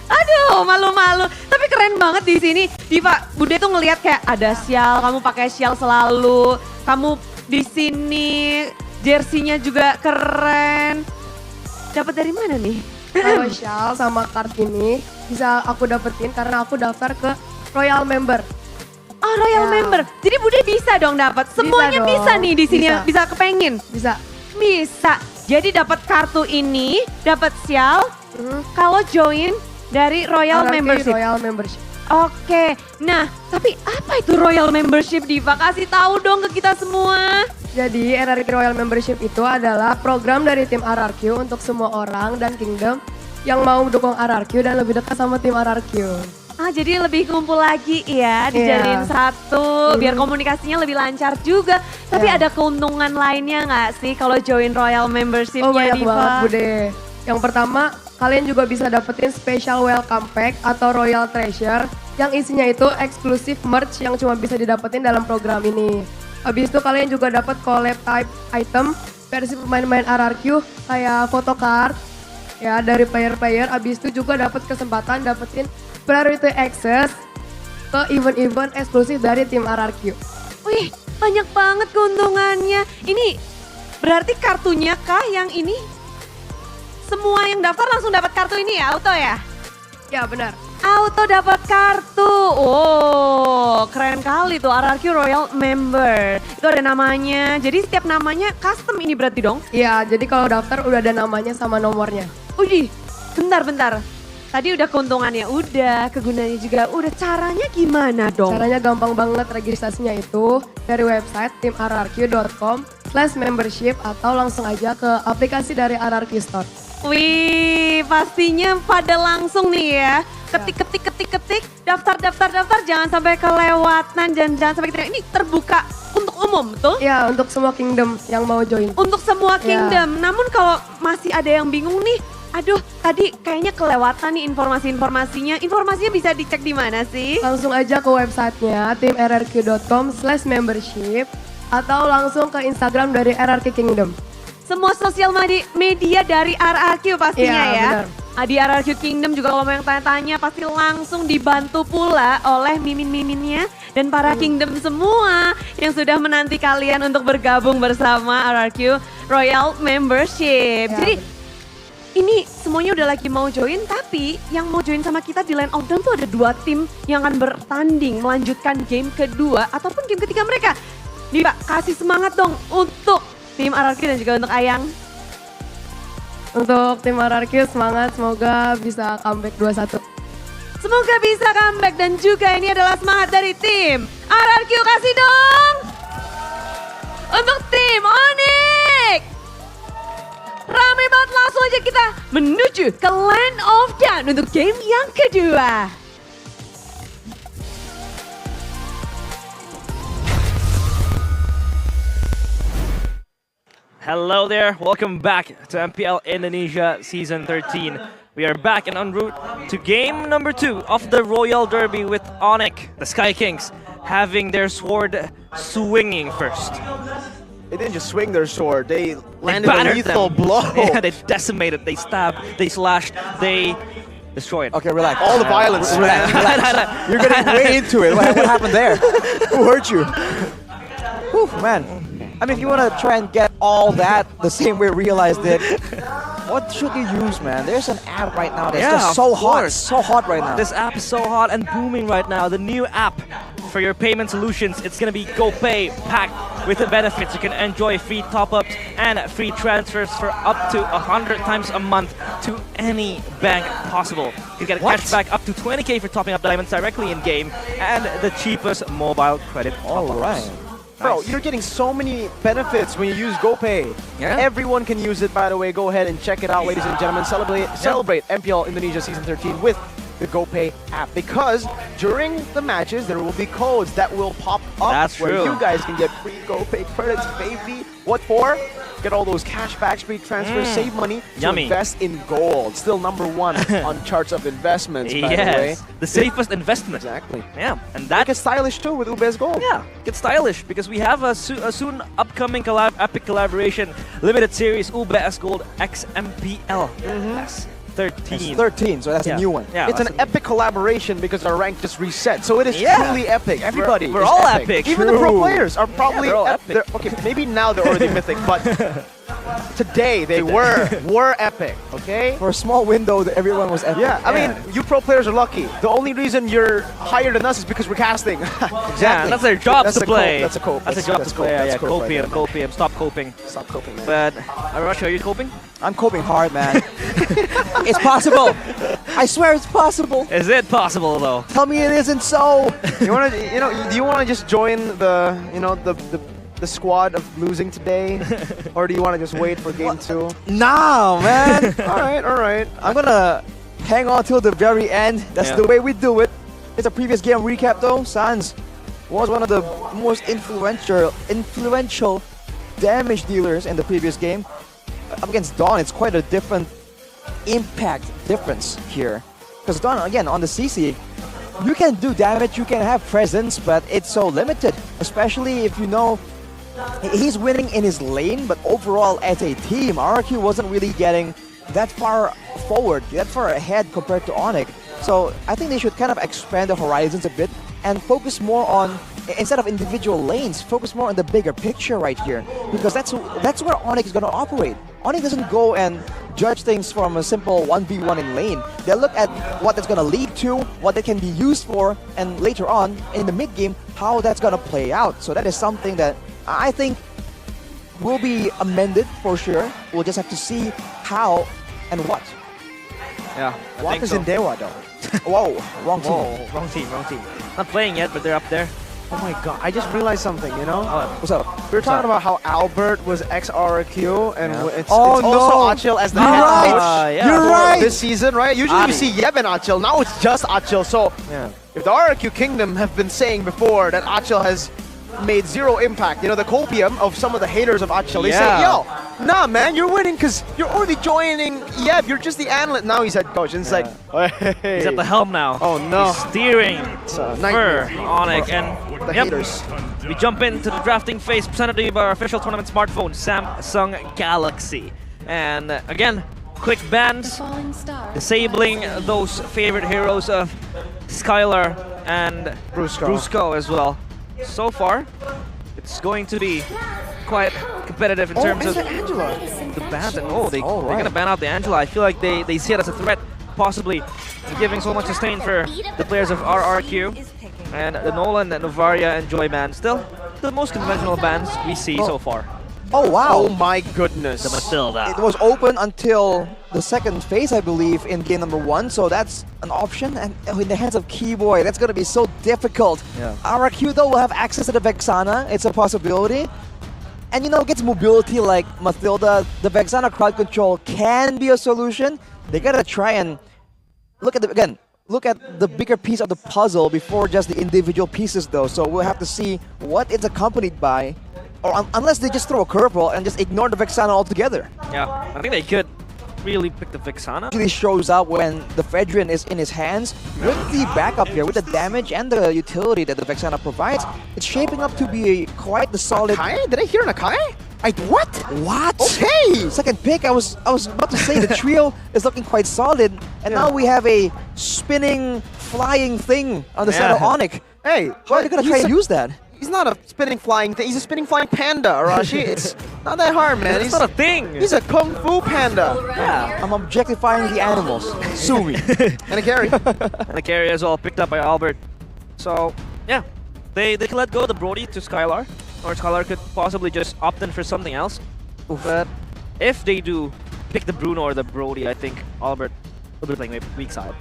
Aduh, malu-malu. Tapi keren banget di sini. Diva, Bude tuh ngelihat kayak ada sial, kamu pakai sial selalu. Kamu di sini jersey-nya juga keren. Dapat dari mana nih? Kalau shawl sama card ini bisa aku dapetin karena aku daftar ke Royal Member. Oh, Royal Member. Jadi Bude bisa dong dapat. Semuanya dong. bisa nih di sini. Bisa. Bisa kepengin. Bisa. Bisa. Jadi dapat kartu ini, dapat sial. Kalau join dari Royal RRQ Membership. Royal Membership. Oke, nah tapi apa itu Royal Membership, Diva? Kasih tahu dong ke kita semua. Jadi RRQ Royal Membership itu adalah program dari tim RRQ untuk semua orang dan kingdom yang mau mendukung RRQ dan lebih dekat sama tim RRQ. Ah, jadi lebih kumpul lagi ya, dijadiin satu, biar komunikasinya lebih lancar juga. Tapi ada keuntungan lainnya nggak sih kalau join Royal Membership-nya, Oh banyak Diva? banget Bude. Yang pertama, kalian juga bisa dapetin special welcome pack atau Royal Treasure yang isinya itu eksklusif merch yang cuma bisa didapetin dalam program ini. Habis itu kalian juga dapat collab type item versi pemain-pemain RRQ kayak photocard ya dari player-player. Habis itu juga dapat kesempatan dapetin priority access ke event-event eksklusif dari tim RRQ. Wih, banyak banget keuntungannya. Ini berarti kartunya kah yang ini? Semua yang daftar langsung dapat kartu ini ya, auto ya? Ya benar. Auto dapat kartu. Oh, keren kali tuh RRQ Royal Member. Itu ada namanya. Jadi setiap namanya custom ini berarti dong? Iya, jadi kalau daftar udah ada namanya sama nomornya. Udah, bentar. Tadi udah keuntungannya, udah kegunaannya juga, udah caranya gimana dong? Caranya gampang banget, registrasinya itu dari website timrrq.com/membership atau langsung aja ke aplikasi dari RRQ Store. Wih, pastinya pada langsung nih ya. Ketik, daftar, jangan sampai kelewatan, jangan sampai kita, ini terbuka untuk umum, betul? Ya, untuk semua kingdom yang mau join. Untuk semua kingdom, namun kalau masih ada yang bingung nih, aduh tadi kayaknya kelewatan nih informasinya bisa dicek di mana sih? Langsung aja ke websitenya timrrq.com/membership atau langsung ke Instagram dari RRQ Kingdom. semua sosial media dari RRQ pastinya Iya, ya. benar. Di RRQ Kingdom juga kalau mau yang tanya-tanya pasti langsung dibantu pula oleh mimin-miminnya dan para Kingdom semua yang sudah menanti kalian untuk bergabung bersama RRQ Royal Membership. Ya, Jadi ini semuanya udah lagi mau join, tapi yang mau join sama kita di Line of Dawn tuh ada 2 tim yang akan bertanding melanjutkan game kedua ataupun game ketiga mereka. Nih Pak, kasih semangat dong untuk tim RRQ dan juga untuk Ayang. Untuk tim RRQ semangat, semoga bisa comeback 2-1. Semoga bisa comeback dan juga ini adalah semangat dari tim RRQ, kasih dong. Untuk tim Onic. Rame banget, langsung aja kita menuju ke Land of Dawn untuk game yang kedua. Hello there, welcome back to MPL Indonesia Season 13. We are back and en route to game number 2 of the Royal Derby with Onic, the Sky Kings, having their sword swinging first. They didn't just swing their sword, they landed a battered lethal them. blow. Yeah, they decimated, they stabbed, they slashed, they destroyed. Okay, relax. All the violence. Relax, relax. You're getting way into it. What happened there? Who hurt you? Whew, man. I mean, if you want to try and get all that the same way Realize did, what should you use, man? There's an app right now that's just so hot. So hot right now. This app is so hot and booming right now. The new app for your payment solutions, it's gonna be GoPay packed with the benefits. You can enjoy free top-ups and free transfers for up to 100 times a month to any bank possible. You get cashback up to 20k for topping up diamonds directly in game and the cheapest mobile credit top-ups. All right. Bro, you're getting so many benefits when you use GoPay. Yeah. Everyone can use it, by the way. Go ahead and check it out, ladies and gentlemen. Celebrate MPL Indonesia Season 13 with the GoPay app. Because during the matches, there will be codes that will pop up That's where true. you guys can get free GoPay credits, baby. What for? Get all those cashbacks, free transfers, save money to Yummy. invest in gold. Still #1 on charts of investments, by the way. Yes, the safest investment. Exactly. Yeah, and That that gets stylish too with Ube's gold. yeah, get stylish because we have a soon upcoming epic collaboration limited series UBS Gold X MPL S13. 13, so that's Yeah. a new one. Yeah, It's an epic collaboration because our rank just reset. So it is Yeah. truly epic. Everybody We're is all epic. Even the pro True. players are probably they're all epic. they're- okay, maybe now they're already mythic, but today they were epic, okay? For a small window, everyone was epic. Yeah, I mean, you pro players are lucky. The only reason you're higher than us is because we're casting. Yeah, that's their job That's to a play. cope, that's a cope, That's a that's- job that's to cope, play. that's Yeah, cope right copium, copium. Stop coping. Stop coping, man. But Arash, are you coping? I'm coping hard, man. It's possible. I swear it's possible. Is it possible though? Tell me it isn't so. You wanna, do you wanna just join the squad of losing today, or do you wanna just wait for game 2? Nah, man. All right. I'm gonna hang on till the very end. That's Yeah. the way we do it. It's a previous game recap though. Sans was one of the most influential damage dealers in the previous game. Up against Dawn, it's quite a different impact difference here. Because Dawn, again, on the CC, you can do damage, you can have presence, but it's so limited. Especially if you know he's winning in his lane, but overall as a team, RRQ wasn't really getting that far forward, that far ahead compared to Onic. So I think they should kind of expand the horizons a bit and focus more on, instead of individual lanes, focus more on the bigger picture right here. Because that's where Onic is going to operate. Onic doesn't go and judge things from a simple 1v1 in lane. They look at what that's going to lead to, what it can be used for, and later on in the mid game, how that's going to play out. So that is something that I think will be amended for sure. We'll just have to see how and what. Yeah. What is in Dewa though? Whoa, wrong team. Whoa, wrong team, wrong team. Not playing yet, but they're up there. Oh my god, I just realized something, you know? What's up? We were talking about how Albert was ex-RRQ, and it's Oh, also no. Achil as the You're head right. coach Yeah. You're for right. this season, right? Usually we see Yeb and Achil, now it's just Achil. So Yeah. if the RRQ Kingdom have been saying before that Achil has made zero impact. You know, the copium of some of the haters of Achel, they say, Yeah. yo, nah, man, you're winning because you're already joining. Yeah, you're just the analyst. Now he's head coach, and it's like, hey. He's at the helm now. Oh, no. He's steering a for nightmare. Onic, and The haters. we jump into the drafting phase presented to you by our official tournament smartphone, Samsung Galaxy. And again, quick bans, disabling those favorite heroes of Skylar and Brusco as well. So far, it's going to be quite competitive in terms of the bans. And they're going to ban out the Angela. I feel like they see it as a threat, possibly giving so much sustain for the players of RRQ. And the Nolan, Novaria, and Joy ban. Still, the most conventional bans we see so far. Oh, wow. Oh, my goodness. The Matilda. It was open until the second phase, I believe, in game number 1, so that's an option. And in the hands of Keyboy, that's going to be so difficult. Yeah. RRQ, though, will have access to the Vexana. It's a possibility. And, you know, against mobility like Matilda, the Vexana crowd control can be a solution. They got to try and look at the bigger piece of the puzzle before just the individual pieces, though. So we'll have to see what it's accompanied by. Or unless they just throw a curveball and just ignore the Vexana altogether. Yeah, I think they could really pick the Vexana. Usually shows up when the Fedrin is in his hands. With the backup here, with the damage and the utility that the Vexana provides, it's shaping up to be quite the solid... Akai? Did I hear an Akai? What? What? Okay! Second pick, I was about to say the trio is looking quite solid, and now we have a spinning, flying thing on the side of Onic. Hey, how are they gonna try and use that? He's not a spinning flying thing. He's a spinning flying panda, Arashi. It's not that hard, man. It's not a thing. He's a kung fu panda. Yeah. I'm objectifying the animals. Sue me. And a carry. And the carry as well, picked up by Albert. So, yeah. They can let go of the Brody to Skylar. Or Skylar could possibly just opt in for something else. But if they do pick the Bruno or the Brody, I think Albert will be playing weak side.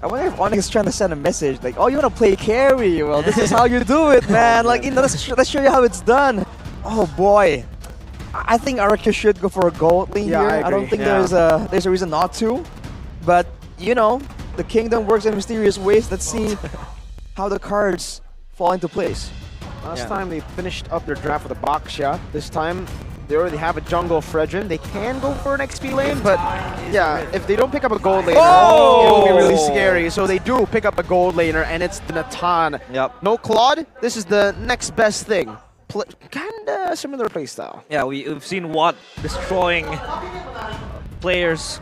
I wonder if Onic is trying to send a message like, oh, you want to play carry? Well, this is how you do it, man. Like, you know, let's show you how it's done. Oh, boy. I think RRQ should go for a gold lane here. I don't think there's a reason not to. But, you know, the kingdom works in mysterious ways. Let's see how the cards fall into place. Last time they finished up their draft with a box shot. This time they already have a jungle Fredrin. They can go for an XP lane, but yeah, if they don't pick up a gold laner, it will be really scary. So they do pick up a gold laner, and it's the Natan. Yep. No Claude. This is the next best thing. Kinda similar playstyle. Yeah, we've seen Watt destroying players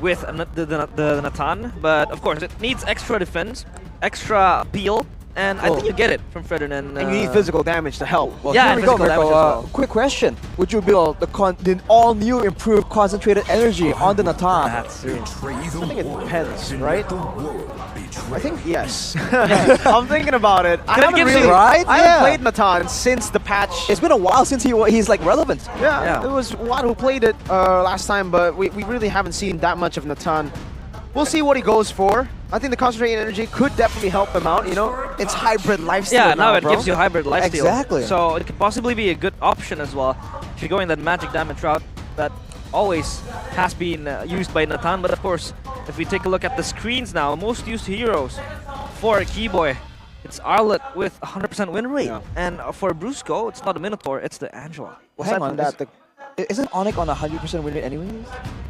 with the Natan, but of course it needs extra defense, extra peel. And I think you get it from Ferdinand. And you need physical damage to help. Well, yeah, here we go, damage as well. Quick question. Would you build the all-new improved concentrated energy on the Natan? That's true. I think it depends, right? I think yes. I'm thinking about it. I haven't played Natan since the patch. It's been a while since he's like relevant. Yeah, it was Watt who played it last time, but we really haven't seen that much of Natan. We'll see what he goes for. I think the concentrated energy could definitely help him out, you know? It's hybrid lifesteal Yeah, now it gives you hybrid lifesteal. Exactly. So it could possibly be a good option as well. If you're going that magic damage route that always has been used by Natan. But of course, if we take a look at the screens now, most used heroes for Keyboy, it's Arlet with 100% win rate. Yeah. And for Brusco, it's not the Minotaur, it's the Angela. Well, hang on, isn't Onic on 100% win rate anyways?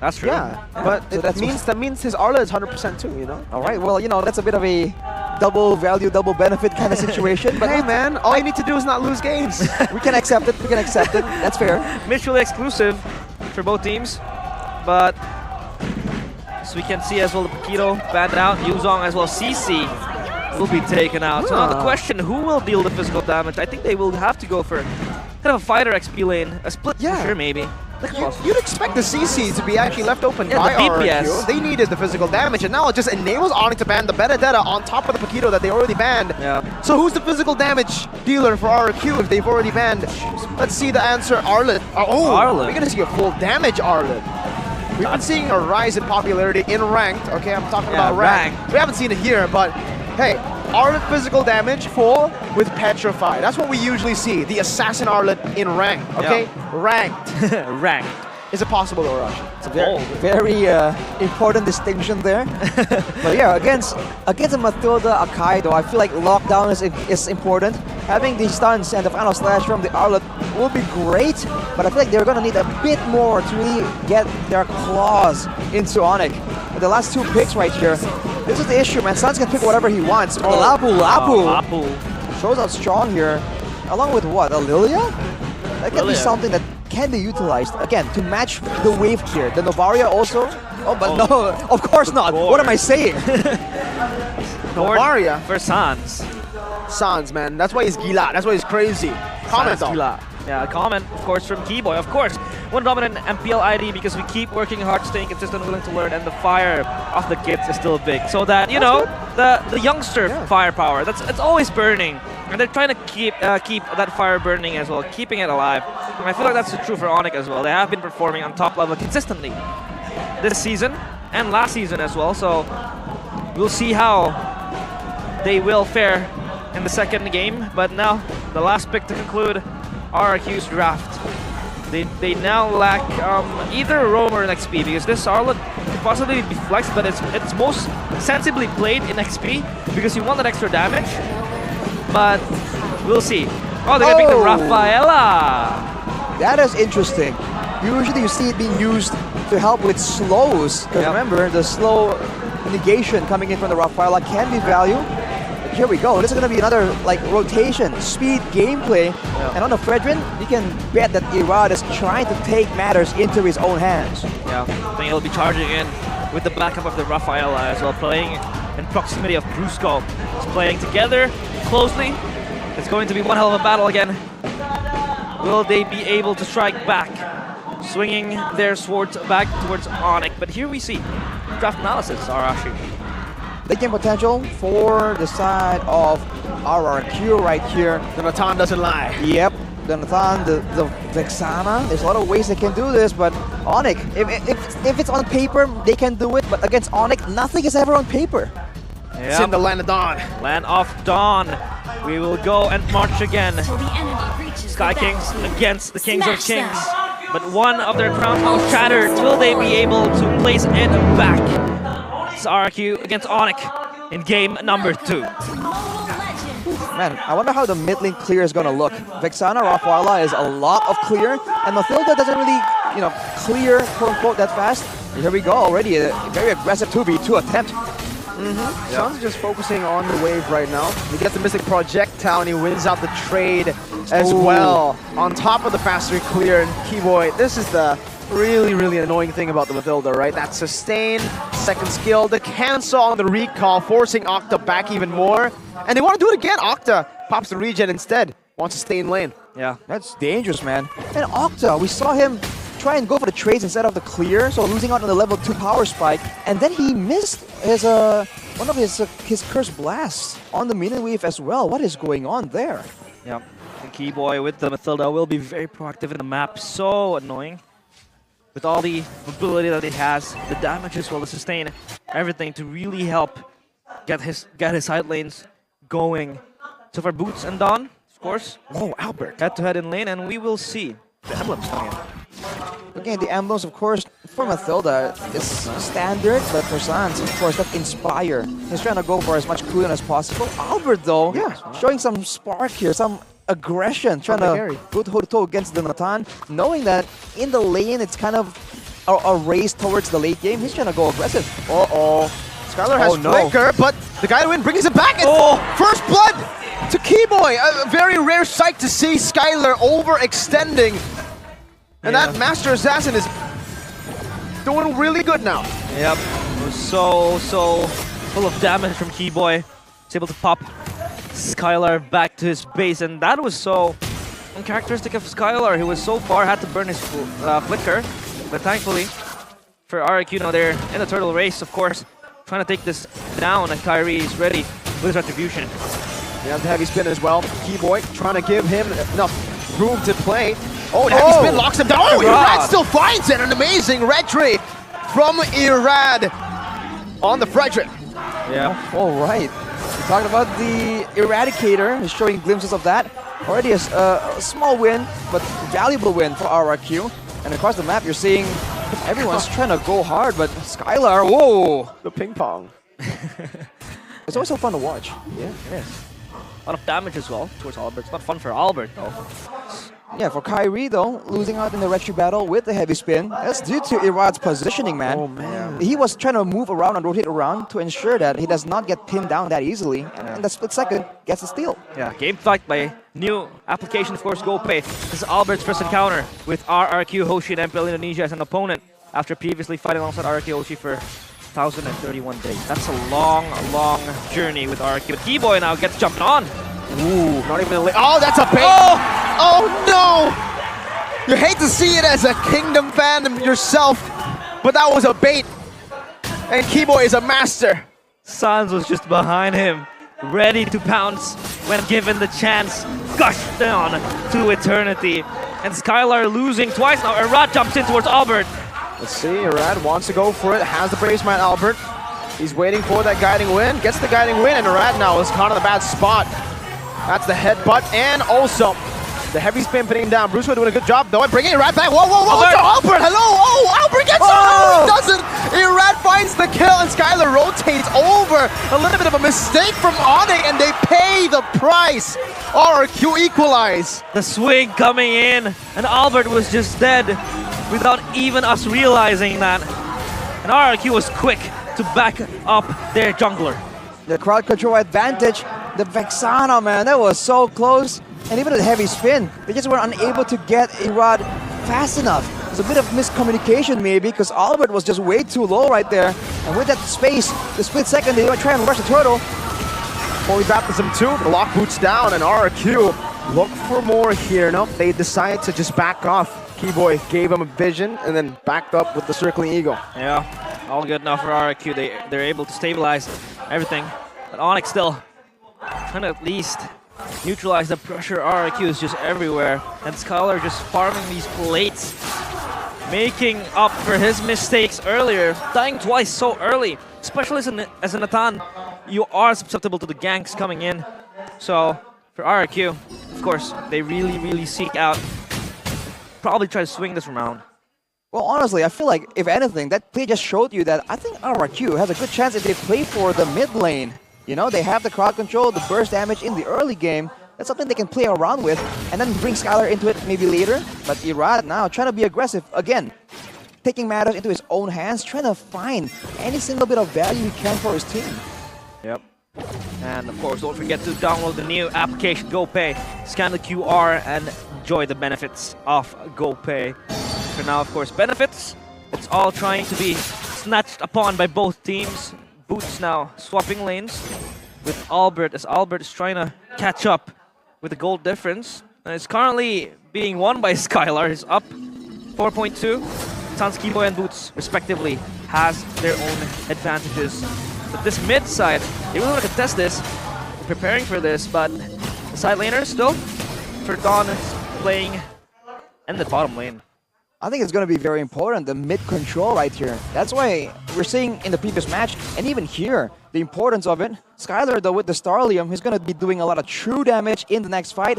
That's true. Yeah, but so that means his Arla is 100% too, you know? Alright, well, you know, that's a bit of a double value, double benefit kind of situation. But hey man, all you need to do is not lose games. We can accept it, that's fair. Mutually exclusive for both teams, but as we can see as well, the Paquito banned out, Yuzong as well, CC will be taken out. So now the question, who will deal the physical damage? I think they will have to go for kind of a fighter XP lane, a split for sure maybe. You'd expect the CC to be actually left open by RRQ. They needed the physical damage, and now it just enables Onic to ban the Benedetta on top of the Paquito that they already banned. Yeah. So who's the physical damage dealer for RRQ if they've already banned? Let's see the answer, Arlet. Arlet. We're gonna see a full damage Arlet. We've been seeing a rise in popularity in ranked. Okay, I'm talking about ranked. We haven't seen it here, but hey, Arlet physical damage full with Petrify. That's what we usually see. The Assassin Arlet in ranked. Okay, ranked. Ranked. Is it possible though, Rush? It's a very important distinction there. But yeah, against a Matilda Akai though, I feel like lockdown is important. having the stuns and the final slash from the Arlet will be great, but I feel like they're gonna need a bit more to really get their claws into Onic. With the last 2 picks right here, this is the issue, man. Suns can pick whatever he wants. Lapu shows out strong here, along with what, a Lilia? That can be something that can be utilized, again, to match the wave here. The Novaria also, but no, of course not. What am I saying? Novaria for Sans. Sans, man. That's why he's gila. That's why he's crazy. Comment Sans though. Gila. Yeah, a comment, of course, from Keyboy. Of course, one dominant MPL ID because we keep working hard, staying consistent, willing to learn, and the fire of the kids is still big. So that, you know, the youngster firepower, it's always burning. And they're trying to keep that fire burning as well, keeping it alive. And I feel like that's true for Onic as well. They have been performing on top level consistently this season and last season as well. So we'll see how they will fare in the second game. But now, the last pick to conclude RRQ's draft. They now lack either Roam or an XP because this Arlet could possibly be flexed, but it's most sensibly played in XP because you want that extra damage. But we'll see. Oh, they're gonna pick the Rafaela. That is interesting. Usually you see it being used to help with slows. Because remember, the slow negation coming in from the Rafaela can be value. But here we go. This is gonna be another like rotation, speed gameplay. And on the Fredrin, you can bet that Irad is trying to take matters into his own hands. Yeah, I think he'll be charging in with the backup of the Rafaela as well, playing in proximity of Brusco. It's playing together closely. It's going to be one hell of a battle again. Will they be able to strike back? Swinging their swords back towards Onic. But here we see draft analysis, Arashi. Late game potential for the side of RRQ right here. The Natan doesn't lie. Yep, the Natan, the Vexana. There's a lot of ways they can do this, but Onic, if it's on paper, they can do it. But against Onic, nothing is ever on paper. It's in the Land of Dawn. Land of Dawn. We will go and march again. Sky Kings against the Kings of Kings. But one of their crown towers shattered. Will they be able to place it back? It's RQ against Onic in game number 2. Man, I wonder how the mid lane clear is gonna look. Vexana, Rafaela is a lot of clear, and Mathilda doesn't really, you know, clear, quote unquote, that fast. And here we go already, a very aggressive 2v2 attempt. Sun's just focusing on the wave right now. He gets the Mystic Projectile and he wins out the trade as well. On top of the faster clear, and Keyboy, this is the really annoying thing about the Mathilda, right? That sustain, second skill, the cancel on the recall, forcing Octa back even more. And they want to do it again. Octa pops the regen instead, wants to stay in lane. Yeah. That's dangerous, man. And Octa, we saw him try and go for the trades instead of the clear, so losing out on the level 2 power spike, and then he missed his one of his curse blasts on the minion wave as well. What is going on there? Yeah, the Keyboy with the Mathilda will be very proactive in the map. So annoying. With all the mobility that he has, the damage as well, the sustain, everything to really help get his side lanes going. So for Boots and Dawn, of course. Oh, Albert. Head-to-head in lane, and we will see the emblems coming in. Looking at the emblems, of course, for Mathilda, it's standard, but for Sans, of course, that Inspire. He's trying to go for as much cooldown as possible. Albert, though, showing some spark here, some aggression, trying to go toe-to-toe against the Natan, knowing that in the lane, it's kind of a race towards the late game. He's trying to go aggressive. Skylar has flicker, but the guy to win brings it back. First blood to Keyboy. A very rare sight to see Skylar overextending. And that Master Assassin is doing really good now. Yep, it was so full of damage from Keyboy. He's able to pop Skylar back to his base, and that was so uncharacteristic of Skylar. He was so far, had to burn his flicker, but thankfully for RQ, now they're in the turtle race, of course, trying to take this down, and Kyrie is ready with his retribution. He has the heavy spin as well. Keyboy trying to give him enough room to play. Oh, the heavy spin locks him down. Oh, Irad still finds it. An amazing red trade from Irad on the Fredrin. Yeah. All right. We talked about the Eradicator. He's showing glimpses of that. Already a small win, but valuable win for RRQ. And across the map, you're seeing everyone's trying to go hard, but Skylar, whoa! The ping pong. It's always so fun to watch. Yeah, it is. A lot of damage as well towards Albert. It's not fun for Albert though. Yeah, for Kyrie though, losing out in the retro battle with the heavy spin, that's due to Irad's positioning, man. Oh man. He was trying to move around and rotate around to ensure that he does not get pinned down that easily. And in the split second, gets the steal. Yeah, game fight by new application, of course, GoPay. This is Albert's first encounter with RRQ Hoshi and MPL Indonesia as an opponent after previously fighting alongside RRQ Hoshi for 1,031 days. That's a long, long journey with RRQ. But Keyboy now gets jumped on. Ooh, not even oh, that's a bait! Oh no! You hate to see it as a Kingdom fan yourself, but that was a bait. And Keyboy is a master. Sans was just behind him, ready to pounce when given the chance. Gush down to eternity. And Skylar losing twice now. Irad jumps in towards Albert. Let's see, Irad wants to go for it, has the brace man Albert. He's waiting for that guiding win, gets the guiding win, and Irad now is caught in a bad spot. That's the headbutt, and also the heavy spin putting him down. Bruce doing a good job though, and bringing Irad back. Whoa, whoa, whoa, Albert, hello! Oh, Albert gets no, he doesn't! Irad finds the kill, and Skylar rotates over. A little bit of a mistake from Onic, and they pay the price. RRQ equalize. The swing coming in, and Albert was just dead without even us realizing that. And RRQ was quick to back up their jungler. The crowd control advantage. The Vexana, man, that was so close. And even the heavy spin, they just were unable to get Irad fast enough. There's a bit of miscommunication maybe, because Albert was just way too low right there. And with that space, the split second, they try and rush the turtle. Holy baptism too, the lock boots down, and RRQ look for more here. No, they decide to just back off. Keyboy gave him a vision and then backed up with the circling eagle. Yeah, all good now for RRQ. They're able to stabilize everything. But Onic still trying to at least neutralize the pressure. RRQ is just everywhere. And Skylar just farming these plates, making up for his mistakes earlier. Dying twice so early, especially as a Nathan, you are susceptible to the ganks coming in. So for RRQ, of course, they really seek out, probably try to swing this round. Well, honestly, I feel like, if anything, that play just showed you that I think RRQ has a good chance if they play for the mid lane. You know, they have the crowd control, the burst damage in the early game. That's something they can play around with and then bring Skylar into it maybe later. But Irad now trying to be aggressive again, taking matters into his own hands, trying to find any single bit of value he can for his team. Yep. And of course, don't forget to download the new application GoPay. Scan the QR and enjoy the benefits of GoPay. For now, of course, benefits. It's all trying to be snatched upon by both teams. Boots now swapping lanes with Albert, as Albert is trying to catch up with the gold difference. And it's currently being won by Skylar. He's up 4.2. Sans, Keyboy, and Boots, respectively, has their own advantages. But this mid side, they really want to contest this, preparing for this, but the side laners still, for Dawn is playing in the bottom lane. I think it's going to be very important, the mid control right here. That's why we're seeing in the previous match, and even here, the importance of it. Skylar, though, with the Starlium, he's going to be doing a lot of true damage in the next fight.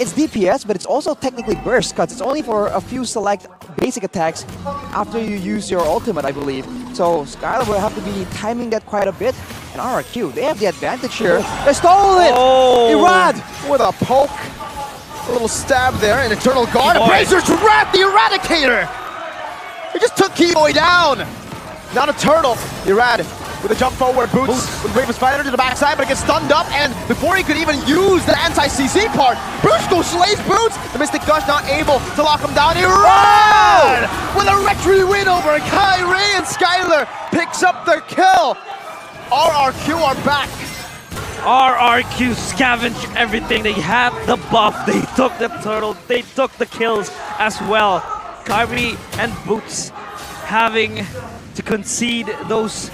It's DPS, but it's also technically burst, because it's only for a few select basic attacks after you use your ultimate, I believe. So Skylar will have to be timing that quite a bit. And RRQ, they have the advantage here. They stole it! Oh. Irad with a poke. A little stab there, an Eternal Guard. Razor's Wrath, the Eradicator! He just took Keyboy down! Not a turtle. Irad with a jump forward, Boots with Bravest Fighter to the backside, but it gets stunned up, and before he could even use the anti-CC part, Brusco slays Boots! The Mystic Gush not able to lock him down. Irad with a retro win over Kyrie, and Skylar picks up the kill! RRQ are back! RRQ scavenged everything. They had the buff, they took the turtle, they took the kills as well. Kyrie and Boots having to concede those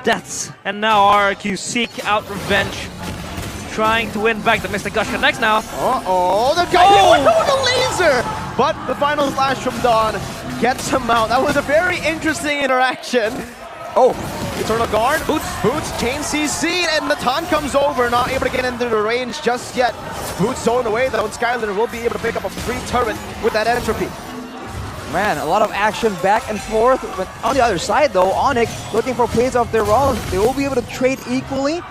deaths, and now RRQ seek out revenge, trying to win back. The Mystic Gush connects now. Uh-oh, the guy with the laser! But the final slash from Dawn gets him out. That was a very interesting interaction. Oh, Eternal Guard, Boots, chain CC, and Natan comes over, not able to get into the range just yet. Boots zoned away though, and Skylar will be able to pick up a free turret with that entropy. Man, a lot of action back and forth, but on the other side though, Onic looking for plays of their own. They will be able to trade equally.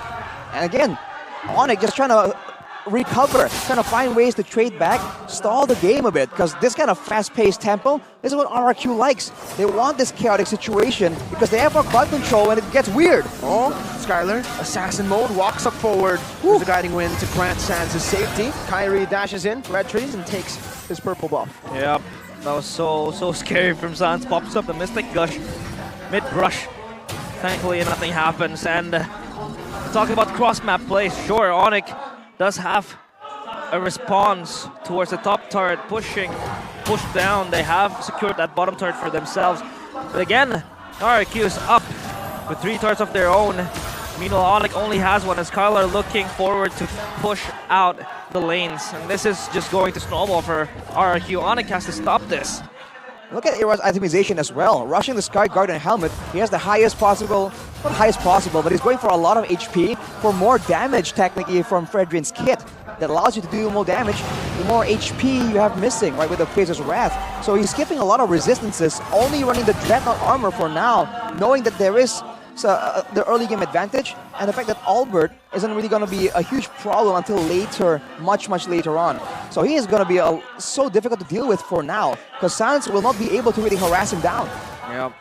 And again, Onic just trying to recover, trying to find ways to trade back, stall the game a bit, because this kind of fast-paced tempo is what RRQ likes. They want this chaotic situation because they have more crowd control when it gets weird. Oh, Skylar, assassin mode, walks up forward. There's a guiding wind to grant Sans his safety. Kyrie dashes in, red trees, and takes his purple buff. Yep, that was so scary from Sans. Pops up the Mystic Gush, mid-rush. Thankfully, nothing happens. And talking about cross-map plays, sure, Onic does have a response towards the top turret, push down. They have secured that bottom turret for themselves. But again, RRQ is up with 3 turrets of their own. Meanwhile, Onic only has one, as Skylar looking forward to push out the lanes. And this is just going to snowball for RRQ. Onic has to stop this. Look at Era's itemization as well. Rushing the Sky Guardian helmet, he has the highest possible, not highest possible, but he's going for a lot of HP for more damage technically from Fredrin's kit. That allows you to do more damage, the more HP you have missing, right, with the Phaser's Wrath. So he's skipping a lot of resistances, only running the Dreadnought armor for now, knowing that there is the early game advantage, and the fact that Albert isn't really going to be a huge problem until later, much later on. So he is going to be so difficult to deal with for now, because Sans will not be able to really harass him down. Yep.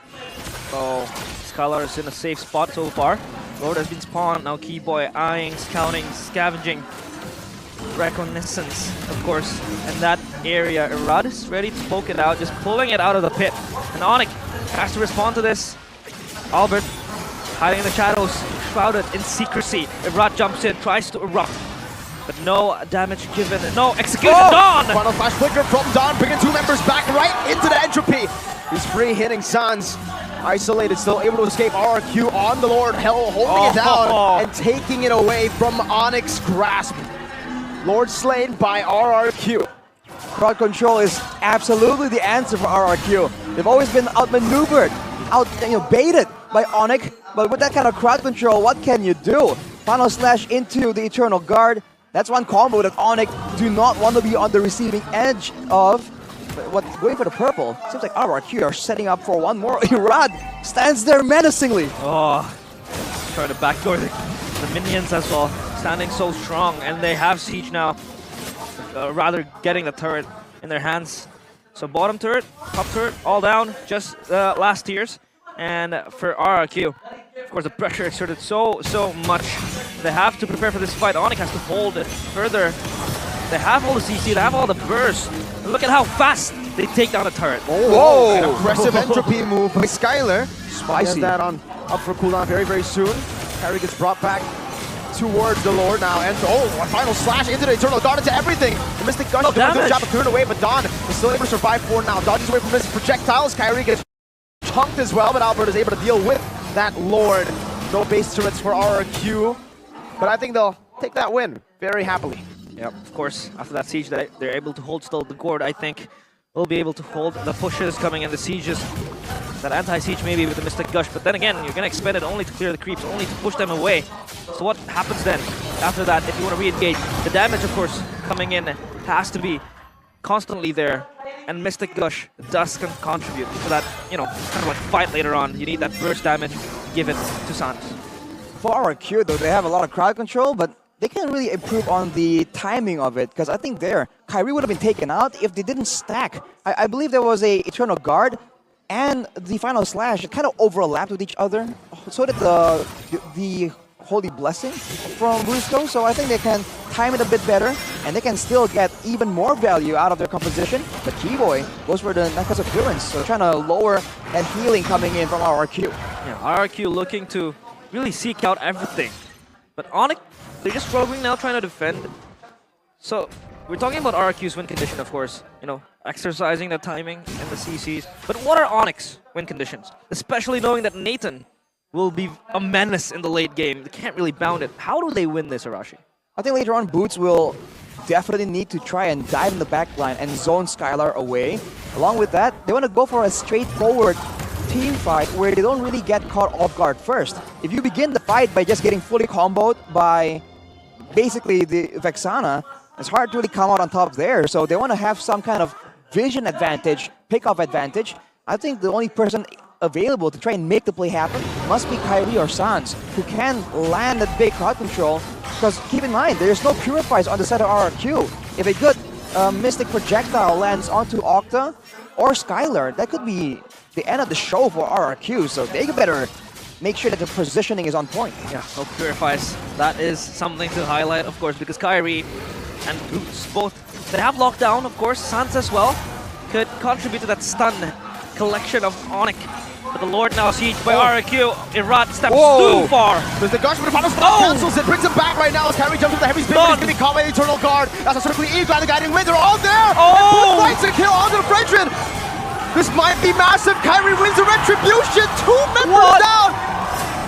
So Skylar is in a safe spot so far. Lord has been spawned, now Keyboy eyeing, scouting, scavenging. Reconnaissance, of course, in that area. Irad is ready to poke it out, just pulling it out of the pit. And Onic has to respond to this. Albert hiding in the shadows, shrouded in secrecy. Irad jumps in, tries to erupt, but no damage given, no execution. Dawn! Final flash flicker from Dawn, bringing 2 members back right into the entropy. He's free hitting Sans. Isolated, still able to escape. RRQ on the Lord, Hell holding it down and taking it away from Onic's grasp. Lord slain by RRQ. Crowd control is absolutely the answer for RRQ. They've always been outmaneuvered, baited by Onic, but with that kind of crowd control, what can you do? Final slash into the Eternal Guard. That's one combo that Onic do not want to be on the receiving edge of. Going for the purple. Seems like RRQ are setting up for one more. Irad stands there menacingly. Oh, trying to backdoor the minions as well. Standing so strong, and they have siege now. Rather getting the turret in their hands. So bottom turret, top turret, all down. Just last tiers. And for RRQ, of course, the pressure exerted so much. They have to prepare for this fight. Onic has to hold it further. They have all the CC, they have all the burst. And look at how fast they take down the turret. Oh, an aggressive entropy move by Skylar. Spicy. Has that up for cooldown very soon. Harry gets brought back towards the Lord now, and a final slash into the Eternal Guard, into everything. The Mystic Gush doing a good job of clearing away, but Dawn is still able to survive for now. Dodges away from Mystic projectiles. Kyrie gets chunked as well, but Albert is able to deal with that Lord. No base turrets for RRQ, but I think they'll take that win very happily. Yep, of course, after that siege, they're able to hold still the Gourd. I think we'll be able to hold the pushes coming in, the sieges. That anti-siege maybe with the Mystic Gush, but then again, you're going to expend it only to clear the creeps, only to push them away. So what happens then after that if you want to re-engage? The damage, of course, coming in has to be constantly there, and Mystic Gush does contribute to that, kind of like fight later on. You need that burst damage given to Sans. For RRQ though, they have a lot of crowd control, but they can really improve on the timing of it, because I think Kyrie would have been taken out if they didn't stack. I believe there was a Eternal Guard and the final slash kind of overlapped with each other. So did the Holy Blessing from Brusco, so I think they can time it a bit better, and they can still get even more value out of their composition. But Keyboy goes for the Necklace of Clearance, so trying to lower that healing coming in from RRQ. Yeah, RRQ looking to really seek out everything. But Onic, they're just struggling now trying to defend. So we're talking about RRQ's win condition, of course, exercising the timing and the CCs. But what are Onic's win conditions? Especially knowing that Nathan will be a menace in the late game. They can't really bound it. How do they win this, Arashi? I think later on, Boots will definitely need to try and dive in the backline and zone Skylar away. Along with that, they want to go for a straightforward team fight where they don't really get caught off guard first. If you begin the fight by just getting fully comboed by basically the Vexana, it's hard to really come out on top there. So they want to have some kind of vision advantage, pick-off advantage. I think the only person available to try and make the play happen must be Kyrie or Sans, who can land that big crowd control. Because because keep in mind, there's no Purifies on the side of RRQ. If a good Mystic Projectile lands onto Octa or Skylar, that could be the end of the show for RRQ, so they better make sure that the positioning is on point. Yeah, no Purifies. That is something to highlight, of course, because Kyrie and Boots both, they have lockdown, of course. Sans as well could contribute to that stun collection of Onic. But the Lord now sieged by RRQ. Irad steps too far. There's the gush, but the final spell cancels it, brings him back right now as Kyrie jumps with the heavy spin, but he's getting caught by the Eternal Guard. That's a certainly Eagle and the guiding wind, they're all there! And Boots to kill onto Fredrin! This might be massive, Kyrie wins the retribution, 2 members down!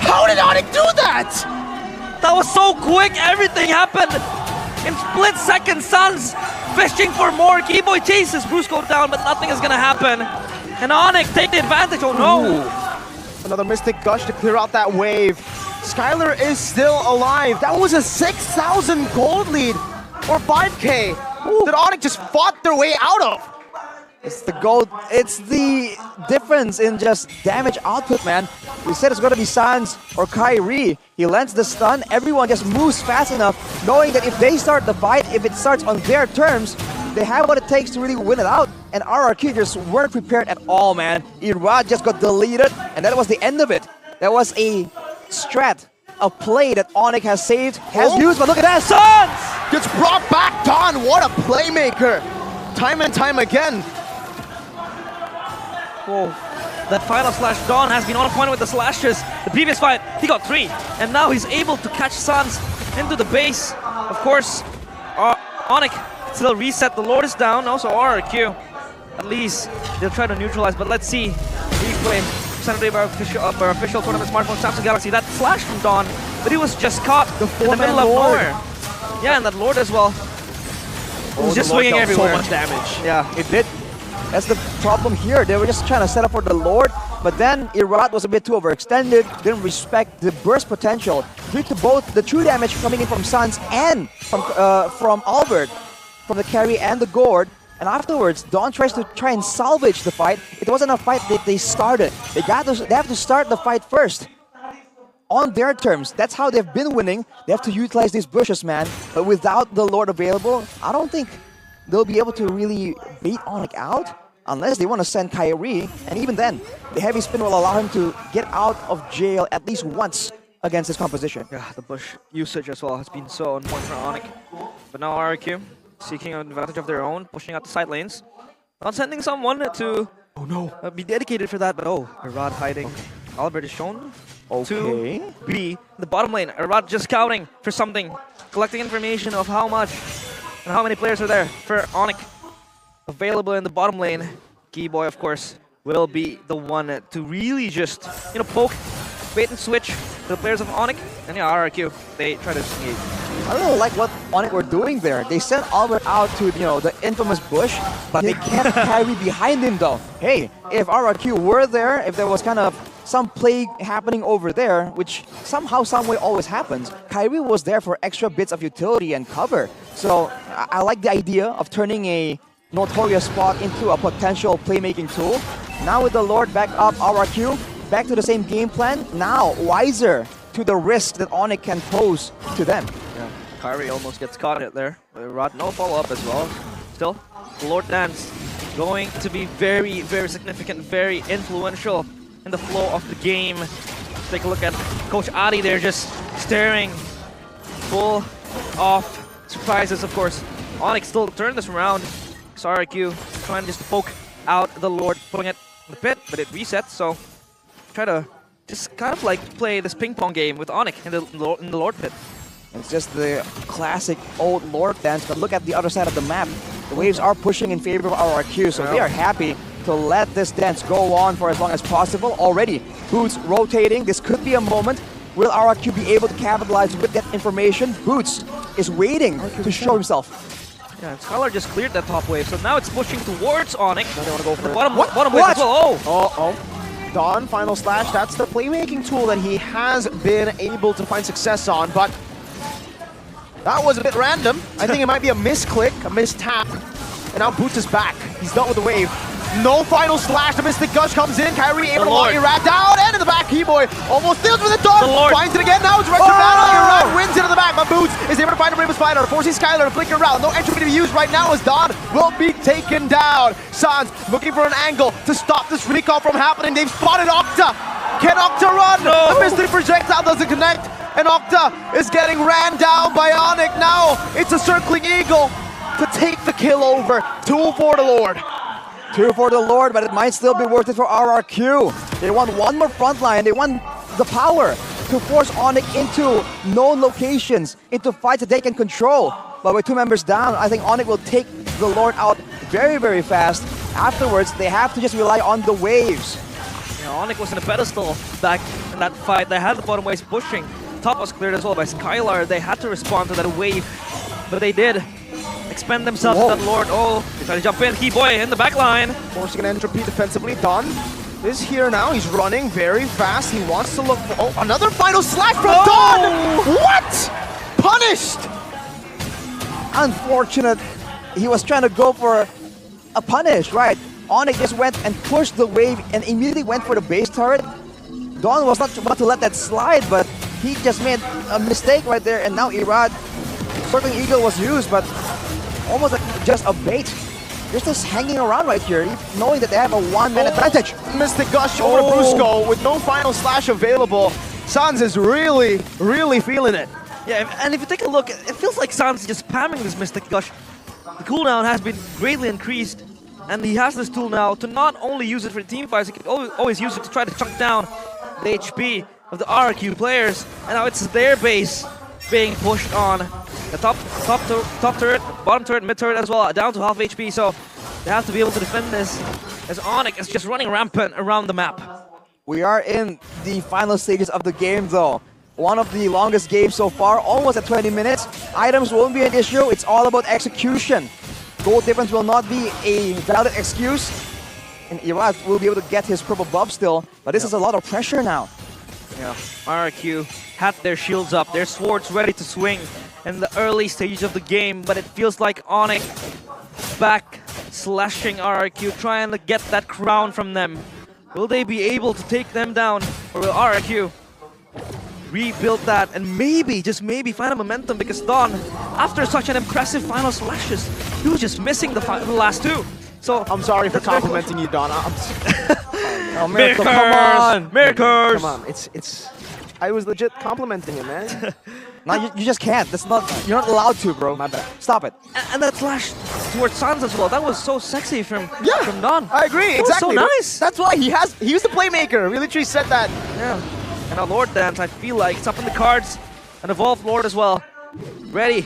How did Onic do that? That was so quick, everything happened in split seconds. Suns fishing for more. Keyboy chases Brusco down, but nothing is gonna happen. And Onic take the advantage, oh no! Another Mystic Gush to clear out that wave. Skylar is still alive. That was a 6,000 gold lead, or 5k, that Onic just fought their way out of. It's the gold, it's the difference in just damage output, man. We said it's gonna be Sans or Kyrie. He lands the stun, everyone just moves fast enough, knowing that if they start the fight, if it starts on their terms, they have what it takes to really win it out. And RRQ just weren't prepared at all, man. Irad just got deleted, and that was the end of it. That was a strat, a play that Onic has saved, has used, but look at that, Sans! Gets brought back, Don, what a playmaker! Time and time again. Whoa. That final slash, Dawn has been on point with the slashes. The previous fight, he got 3. And now he's able to catch Sans into the base. Of course, Onic still reset. The Lord is down. Also RRQ. At least they'll try to neutralize. But let's see. Replay presented by our official tournament smartphone Samsung Galaxy. That slash from Dawn, but he was just caught in the middle of nowhere. Yeah, and that Lord as well. He was just swinging everywhere. So much damage. Yeah, it did. That's the problem here. They were just trying to set up for the Lord, but then Irad was a bit too overextended, didn't respect the burst potential due to both the true damage coming in from Sans and from Albert, from the carry and the Gourd. And afterwards, Dawn tries to try and salvage the fight. It wasn't a fight that they started. They have to start the fight first. On their terms. That's how they've been winning. They have to utilize these bushes, man. But without the Lord available, I don't think they'll be able to really bait Onic out unless they want to send Kyrie, and even then, the heavy spin will allow him to get out of jail at least once against this composition. Yeah, the bush usage as well has been so on point for Onic. But now RRQ seeking an advantage of their own, pushing out the side lanes. Not sending someone to be dedicated for that, but Irad hiding. Albert is shown to be the bottom lane. Irad just scouting for something, collecting information of how much and how many players are there for Onic available in the bottom lane. Keyboy, of course, will be the one to really just, poke, bait and switch to the players of Onic. And yeah, RRQ, they try to engage. I don't really like what Onic were doing there. They sent Albert out to, the infamous bush, but they kept Kyrie behind him though. Hey, if RRQ were there, if there was kind of some play happening over there, which somehow, someway always happens, Kyrie was there for extra bits of utility and cover. So I like the idea of turning a notorious spot into a potential playmaking tool. Now with the Lord back up, RRQ, back to the same game plan, now wiser to the risk that Onic can pose to them. Yeah, Kyrie almost gets caught there. Rod, no follow-up as well. Still, the Lord Dance going to be very, very significant, very influential in the flow of the game. Let's take a look at Coach Adi there, just staring, full of surprises, of course. Onic still turned this around. RRQ trying just to poke out the Lord, putting it in the pit, but it resets, so try to just kind of like play this ping pong game with Onic in the Lord pit. It's just the classic old Lord dance, but look at the other side of the map. The waves are pushing in favor of RRQ, so they are happy to let this dance go on for as long as possible. Already, Boots rotating. This could be a moment. Will RRQ be able to capitalize with that information? Boots is waiting to show himself. Yeah, and Skylar just cleared that top wave, so now it's pushing towards Onic. Now they want to go for the bottom wave as well. Dawn, final slash, that's the playmaking tool that he has been able to find success on, but that was a bit random. I think it might be a misclick, a mistap, and now Boots is back. He's dealt with the wave. No final slash, the Mystic Gush comes in, Kyrie able to lock Irad down, and in the back, Keyboy almost deals with it, Dawn finds it again, now it's Retro Battle, Irad wins it in the back, but Boots is Spider, forcing Skylar to flicker around. No entropy to be used right now as Don will be taken down. Sans looking for an angle to stop this recall from happening. They've spotted Octa. Can Octa run? No. The Mystic Projectile doesn't connect. And Octa is getting ran down by Onic. Now it's a circling eagle to take the kill over. 2 for the Lord. 2 for the Lord, but it might still be worth it for RRQ. They want one more front line. They want the power to force Onic into known locations, into fights that they can control. But with 2 members down, I think Onic will take the Lord out very, very fast. Afterwards, they have to just rely on the waves. Onic was in a pedestal back in that fight. They had the bottom waves pushing. Top was cleared as well by Skylar. They had to respond to that wave, but they did expend themselves to that Lord. Oh, they try to jump in. Keyboy in the back line. Forcing an entropy defensively. Don is here now. He's running very fast. He wants to look for... Oh, another final slash from Don! What? Punished! Unfortunate. He was trying to go for a punish, right? Onic just went and pushed the wave and immediately went for the base turret. Don was not about to let that slide, but he just made a mistake right there, and now Irad, Circling Eagle was used, but almost like just a bait. They're just hanging around right here, knowing that they have a 1-man advantage. Mystic Gush over to Brusco with no final slash available. Sans is really, really feeling it. Yeah, and if you take a look, it feels like Sans is just spamming this Mystic Gush. The cooldown has been greatly increased, and he has this tool now to not only use it for team fights, he can always use it to try to chunk down the HP of the RRQ players. And now it's their base being pushed on. The top turret, bottom turret, mid turret as well, down to half HP, so they have to be able to defend this as Onic is just running rampant around the map. We are in the final stages of the game though. One of the longest games so far, almost at 20 minutes. Items won't be an issue, it's all about execution. Gold difference will not be a valid excuse. And Irad will be able to get his purple buff still, but this is a lot of pressure now. Yeah, RRQ had their shields up, their swords ready to swing in the early stages of the game, but it feels like Onic back slashing RRQ, trying to get that crown from them. Will they be able to take them down, or will RRQ rebuild that and maybe, just maybe, find a momentum? Because Don, after such an impressive final slashes, he was just missing the last 2. So I'm sorry for complimenting you, Don. Oh, Miracle, come on! Miracles! Come on, it's. I was legit complimenting him, man. No, you just can't. That's not. You're not allowed to, bro. My bad. Stop it. And that slash towards Sans as well. That was so sexy from Don. I agree. That was Exactly. so nice. That's why he was the playmaker. We literally said that. Yeah. And our Lord Dance, I feel like it's up in the cards. An evolved Lord as well. Ready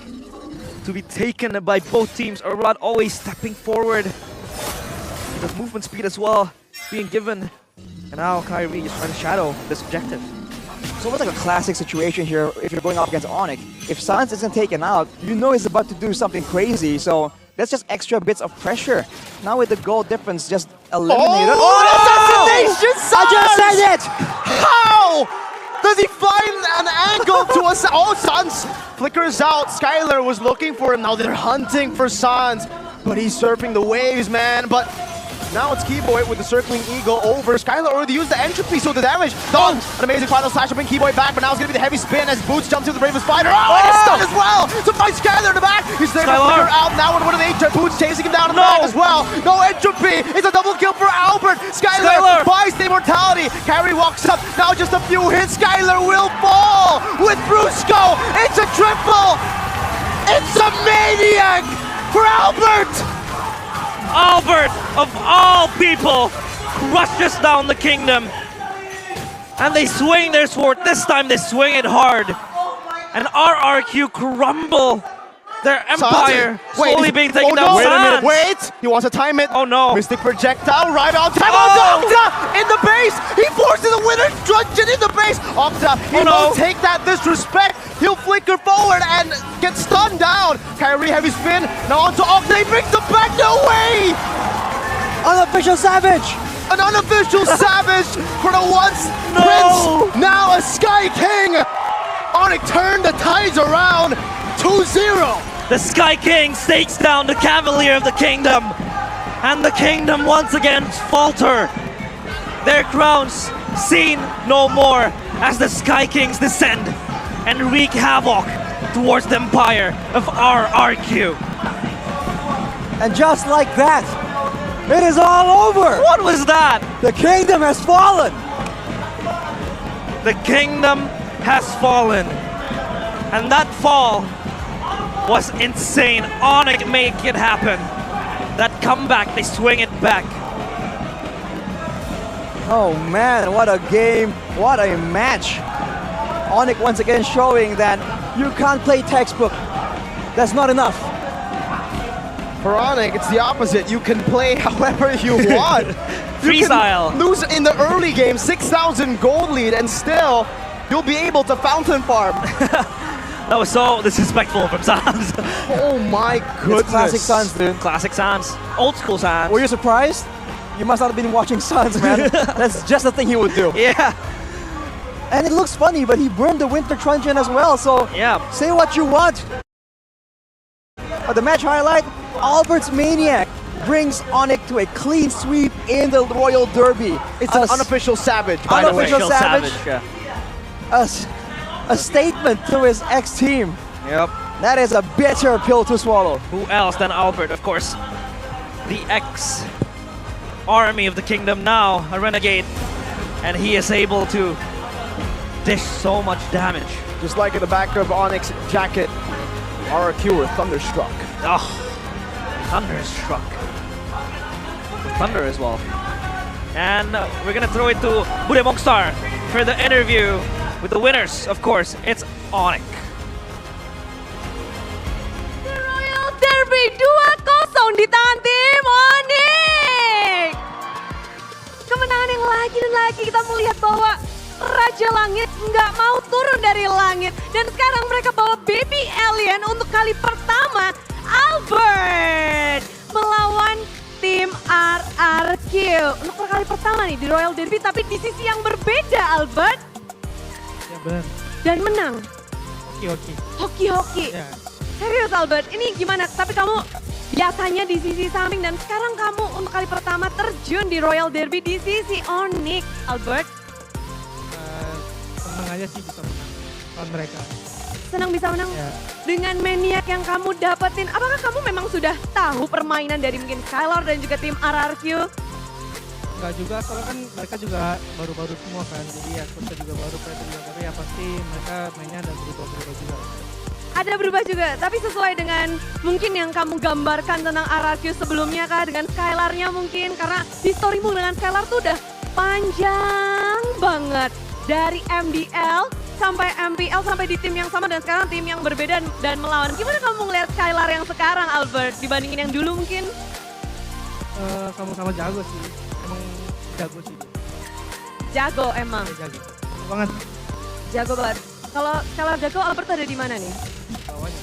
to be taken by both teams. Urrod always stepping forward. The movement speed as well being given. And now Kyrie is trying to shadow this objective. It's almost like a classic situation here if you're going up against Onic. If Sans isn't taken out, you know he's about to do something crazy, so that's just extra bits of pressure. Now with the goal difference just eliminated. Assassination! I just said it! How does he find an angle to us? Oh, Sans flickers out. Skylar was looking for him. Now they're hunting for Sans, but he's surfing the waves, man. But now it's Keyboy with the circling eagle over. Skylar already used the entropy, so the damage. Don, an amazing final slash up in Keyboy back, but now it's going to be the heavy spin as Boots jumps to the Raven Spider. Oh, and he's stunned as well to fight Skylar in the back. He's there to figure out now with an 8-jet. Boots chasing him down in the back as well. No entropy. It's a double kill for Albert. Skylar buys the immortality. Kyrie walks up. Now just a few hits. Skylar will fall with Brusco. It's a triple. It's a maniac for Albert. Albert, of all people, crushes down the kingdom. And they swing their sword. This time they swing it hard. And RRQ crumble. Their empire slowly being taken down. Wait a minute, wait! He wants to time it. Oh no. Mystic projectile right on time. Octa in the base! He forces the winner's dungeon in the base! Octa, he won't take that disrespect. He'll flicker forward and get stunned down. Kyrie heavy spin. Now onto Octa. He brings them back. No way! Unofficial Savage! An unofficial Savage for the once Prince. Now a Sky King. Onic turned the tides around. 2-0. The Sky King stakes down the Cavalier of the Kingdom. And the Kingdom once again falter. Their crowns seen no more as the Sky Kings descend and wreak havoc towards the empire of RRQ. And just like that, it is all over. What was that? The kingdom has fallen. The kingdom has fallen. And that fall was insane. Onic make it happen. That comeback, they swing it back. Oh man, what a game, what a match. Onic once again showing that you can't play textbook. That's not enough. For Onic, it's the opposite. You can play however you want. You Freestyle. can lose in the early game, 6,000 gold lead, and still you'll be able to fountain farm. That was so disrespectful from Sans. Oh my goodness. It's classic Suns, dude. Classic Sans. Old school Sans. Were you surprised? You must not have been watching Suns, man. That's just the thing he would do. Yeah. And it looks funny, but he burned the Winter Truncheon as well, so Yeah. say what you want. The match highlight, Albert's Maniac brings Onic to a clean sweep in the Royal Derby. It's an unofficial Savage, by the way. Unofficial Savage. Yeah. A statement to his ex-team. Yep. That is a bitter pill to swallow. Who else than Albert, of course. The ex-army of the kingdom, now a renegade. And he is able to dish so much damage. Just like in the back of Onyx's jacket, RRQ were thunderstruck. Oh, thunderstruck. Thunder as well. And we're gonna throw it to Bude Mongstar for the interview with the winners, of course. It's Onic. The Royal Derby 2-0 di tangan tim Onic. Kemenangan yang lagi dan lagi kita melihat bahwa Raja Langit nggak mau turun dari langit. Dan sekarang mereka bawa baby alien untuk kali pertama. Albert melawan tim RRQ. Untuk kali pertama nih di Royal Derby, tapi di sisi yang berbeda, Albert. Ya benar. Dan menang. Hoki-hoki. Hoki-hoki. Ya. Serius Albert, ini gimana? Tapi kamu biasanya di sisi samping dan sekarang kamu untuk kali pertama terjun di Royal Derby di sisi Onic, Albert. Senang aja sih bisa menang lawan mereka. Senang bisa menang Ya. dengan maniak yang kamu dapetin. Apakah kamu memang sudah tahu permainan dari mungkin Skylar dan juga tim RRQ? Enggak juga, soalnya kan mereka juga baru-baru semua kan. Jadi ya coachnya juga baru, mereka juga baru, ya pasti mereka mainnya ada berubah-berubah juga. Ada berubah juga, tapi sesuai dengan mungkin yang kamu gambarkan tentang RRQ sebelumnya kah? Dengan Skylarnya mungkin, karena di storymu dengan Skylar tuh udah panjang banget. Dari MDL sampai MPL sampai di tim yang sama dan sekarang tim yang berbeda dan melawan. Gimana kamu ngeliat Skylar yang sekarang, Albert, dibandingin yang dulu mungkin? Sama-sama jago sih, emang jago sih. Jago emang. Ya, jago banget. Jago banget. Kalau Skylar jago, Albert ada di mana nih? Bawahnya.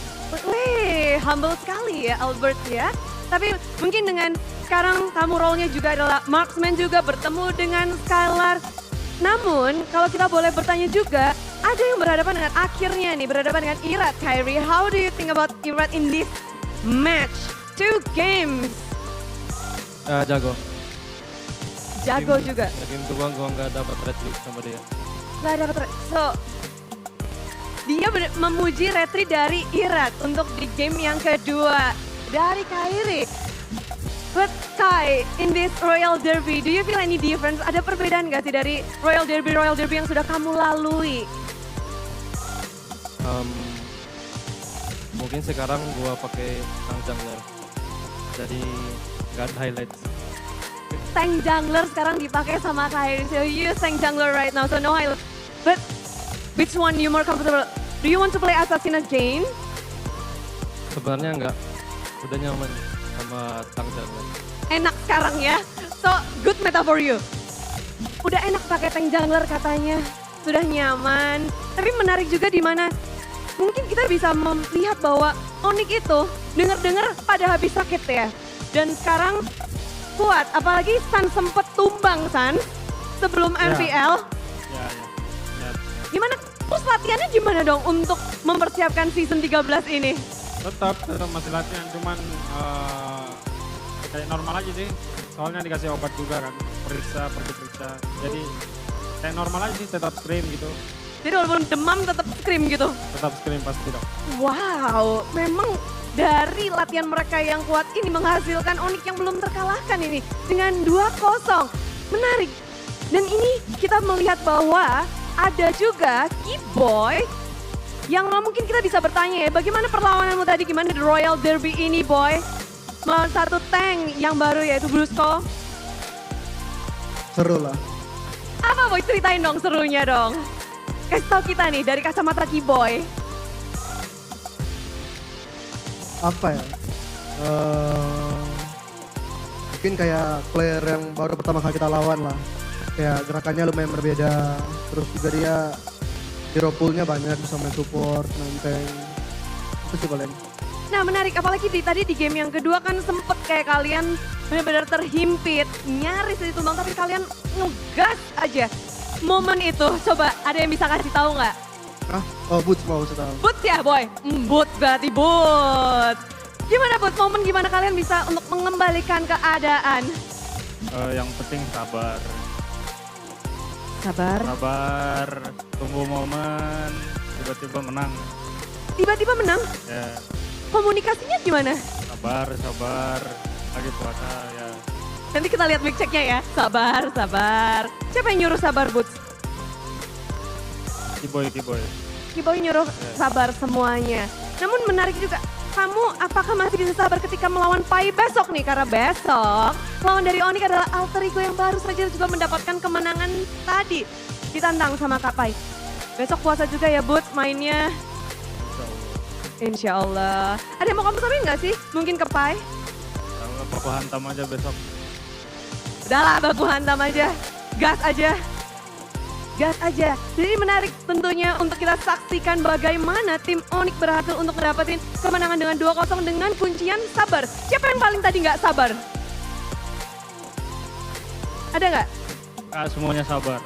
Wih, humble sekali ya Albert ya. Tapi mungkin dengan sekarang kamu role-nya juga adalah marksman juga bertemu dengan Skylar. Namun, kalau kita boleh bertanya juga, ada yang berhadapan dengan akhirnya nih, berhadapan dengan Irat, Kyrie. How do you think about Irat in this match? 2 games. Jago. Jago juga. Game kedua gue nggak dapat retri sama dia. Gak dapat so, dia memuji retri dari Irat untuk di game yang kedua. Dari Kyrie. But Kai, in this Royal Derby, do you feel any difference? Ada perbedaan nggak sih dari Royal Derby yang sudah kamu lalui? Mungkin sekarang gua pakai tank jungler, jadi nggak ada highlights. Tank jungler sekarang dipakai sama Kai, so you use tank jungler right now, so no highlights. But which one you more comfortable? Do you want to play assassin again? Sebenarnya nggak, udah nyaman sama tank jungler. Enak sekarang ya, so good meta for you. Udah enak pakai tank jungler katanya, sudah nyaman. Tapi menarik juga di mana mungkin kita bisa melihat bahwa Onic itu dengar-dengar pada habis sakit ya. Dan sekarang kuat, apalagi San sempet tumbang San sebelum MPL. Ya. Gimana, terus latihannya gimana dong untuk mempersiapkan season 13 ini? Tetap masih latihan, cuman kayak normal aja sih. Soalnya dikasih obat juga kan, pergi periksa. Jadi kayak normal aja sih, tetap scream gitu. Jadi walaupun demam tetap scream gitu. Tetap scream pasti dong. Wow, memang dari latihan mereka yang kuat ini menghasilkan Onic yang belum terkalahkan ini dengan 2-0. Menarik. Dan ini kita melihat bahwa ada juga Boy yang mungkin kita bisa bertanya ya, bagaimana perlawananmu tadi, gimana di Royal Derby ini Boy? Melawan satu tank yang baru yaitu Brusco. Seru lah. Apa Boy, ceritain dong serunya dong. Kasih tau kita nih dari kacamata Boy. Apa ya? Mungkin kayak player yang baru pertama kali kita lawan lah. Kayak gerakannya lumayan berbeda. Terus juga dia hero poolnya banyak, bisa main support, main tank. Itu sih paling. Nah menarik, apalagi tadi di game yang kedua kan sempet kayak kalian benar-benar terhimpit. Nyaris ditumbang tapi kalian ngegas aja. Momen itu, coba ada yang bisa kasih tahu nggak? Ah, oh Boots mau saya tahu. Boots ya Boy? Boots berarti Boots. Gimana Boots, momen gimana kalian bisa untuk mengembalikan keadaan? Yang penting sabar. Sabar. Sabar, tunggu momen, tiba-tiba menang. Tiba-tiba menang? Ya, Komunikasinya gimana? sabar, lagi puasa ya. Nanti kita lihat mic check-nya ya. Sabar, sabar. Siapa yang nyuruh sabar Boots? Kiboy. Kiboy nyuruh sabar semuanya. Namun menarik juga, kamu apakah masih bisa sabar ketika melawan Pai besok nih? Karena besok lawan dari Onic adalah alter ego yang baru saja juga mendapatkan kemenangan tadi. Ditantang sama Kak Pai. Besok puasa juga ya Boots mainnya. Insya Allah. Ada yang mau kamu sampaikan nggak sih? Mungkin ke Pai? Kalau baku hantam aja besok. Udahlah baku hantam aja. Gas aja. Gas aja. Jadi menarik tentunya untuk kita saksikan bagaimana tim Onic berhasil untuk mendapatkan kemenangan dengan 2-0 dengan kuncian sabar. Siapa yang paling tadi nggak sabar? Ada nggak? Semuanya sabar.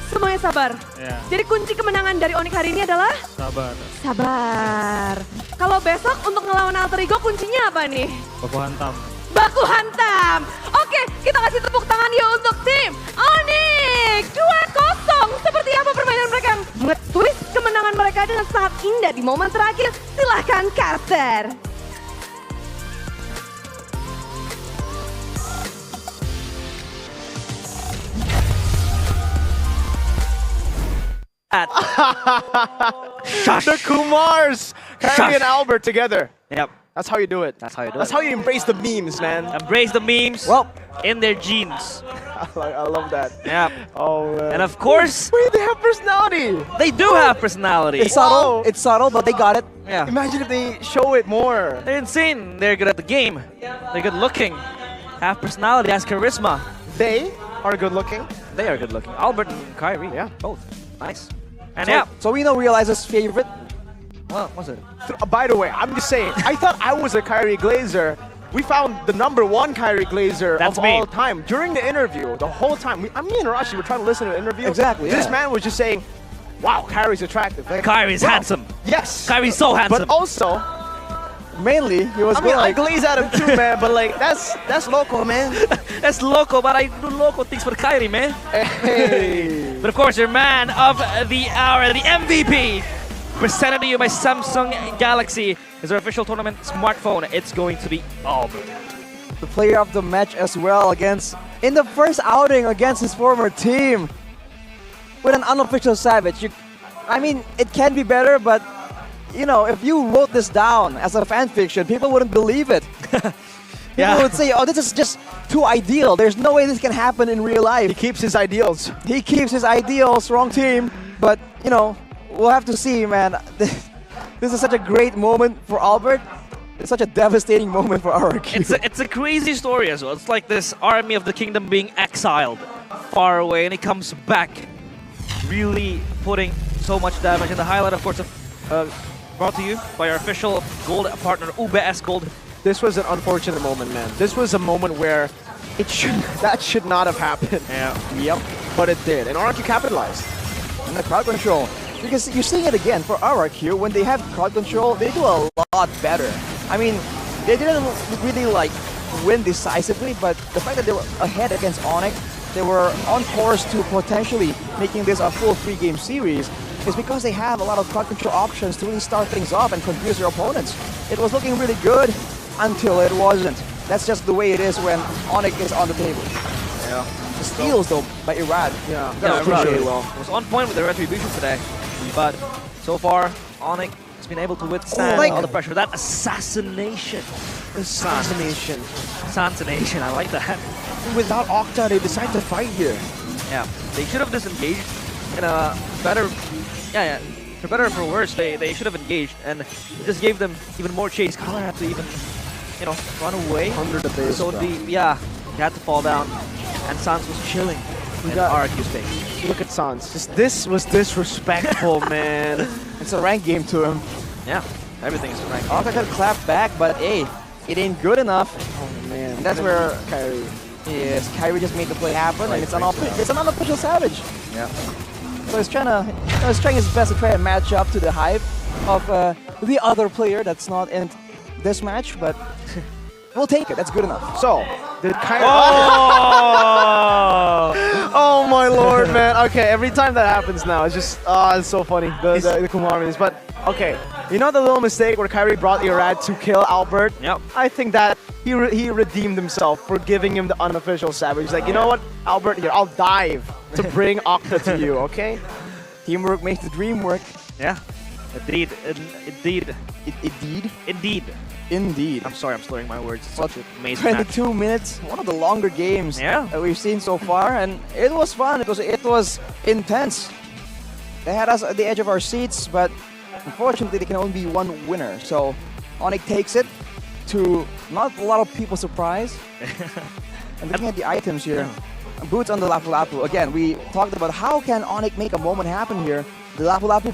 Semuanya sabar. Ya, Jadi kunci kemenangan dari Onic hari ini adalah sabar. sabar. Kalau besok untuk ngelawan alter ego kuncinya apa nih? Baku hantam. Baku hantam. Oke, kita kasih tepuk tangan yuk untuk tim Onic 2-0. Seperti apa permainan mereka yang nge-twist kemenangan mereka dengan sangat indah di momen terakhir. Silahkan Carter. The Kumars! Kyrie and Albert together. Yep, That's how you do it. that's how you do That's it. how you embrace the memes, man. Embrace the memes Well, in their genes. I love that. Yep. Oh, man. And of course, Wait, they have personality. they do have personality. It's subtle. Wow. It's subtle, but they got it. Yeah. Imagine if they show it more. They're insane. They're good at the game. They're good looking. Have personality, has charisma. They are good looking. They are good looking. Albert and Kyrie, yeah, both. Nice. And yeah, So we know Realize's favorite. well, what's it? By the way, I'm just saying, I thought I was a Kyrie Glazer. We found the #1 Kyrie Glazer That's of me. all time. During the interview, the whole time, me and Rashi were trying to listen to the interview. Exactly, This yeah. man was just saying, wow, Kyrie's attractive. Like, Kyrie's wow. handsome. Yes. Kyrie's so handsome. But also, Mainly, he was I mean, I like, glaze at him too, man, but like, that's local, man. That's loco, but I do loco things for Kyrie, man. Hey. But of course, your man of the hour, the MVP, presented to you by Samsung Galaxy, is our official tournament smartphone. It's going to be Albert. the player of the match as well in the first outing against his former team. With an unofficial Savage. I mean, it can be better, but you know, if you wrote this down as a fan fiction, people wouldn't believe it. People would say, oh, this is just too ideal. There's no way this can happen in real life. He keeps his ideals. He keeps his ideals, wrong team. But, you know, we'll have to see, man. This is such a great moment for Albert. It's such a devastating moment for RRQ. It's a crazy story as well. It's like this army of the kingdom being exiled far away, and he comes back, really putting so much damage. And the highlight, of course, brought to you by our official gold partner, UBS Gold. This was an unfortunate moment, man. This was a moment where that should not have happened. Yeah. Yep. But it did, and RRQ capitalized. And the crowd control. Because you're seeing it again for RRQ, when they have crowd control, they do a lot better. I mean, they didn't really like win decisively, but the fact that they were ahead against Onic, they were on course to potentially making this a full 3-game series. is because they have a lot of crowd control options to really start things off and confuse their opponents. It was looking really good until it wasn't. That's just the way it is when Onic is on the table. Yeah. The steals though by Irad. Yeah, Yeah, that's really really well. was on point with the retribution today, but so far Onic has been able to withstand all the pressure. That assassination. Assassination. Assassination, I like that. Without Octa, they decide to fight here. Yeah, they should have disengaged in a better, for better or for worse, they should have engaged and just gave them even more chase. Color had to even, run away. Under the base. So he had to fall down, and Sans was chilling in RQ's space. Look at Sans. This was disrespectful, man. It's a rank game to him. Yeah, everything is ranked. Octa could clap back, but hey, it ain't good enough. Oh man. And that's where Kyrie. Yes, Kyrie just made the play happen, and it's an unofficial Savage. Yeah. So he's trying his best to try and match up to the hype of the other player that's not in this match, but we'll take it. That's good enough. So, did Kyrie... Oh my lord, man. Okay, every time that happens now, it's just, it's so funny, the Kumaris. But, okay, you know the little mistake where Kyrie brought Irad to kill Albert? Yep. I think that he redeemed himself for giving him the unofficial Savage. Like, you know what, Albert, here, I'll dive to bring Octa to you, okay? Teamwork makes the dream work. Yeah. Indeed. Indeed. I'm sorry, I'm slurring my words. It's Such such an amazing match. 22 minutes, one of the longer games Yeah. that we've seen so far, and it was fun. It was intense. They had us at the edge of our seats, but unfortunately, there can only be one winner. So Onic takes it to not a lot of people's surprise. And looking at the items here, boots on the Lapu Lapu. Again, we talked about how can Onic make a moment happen here. The Lapu Lapu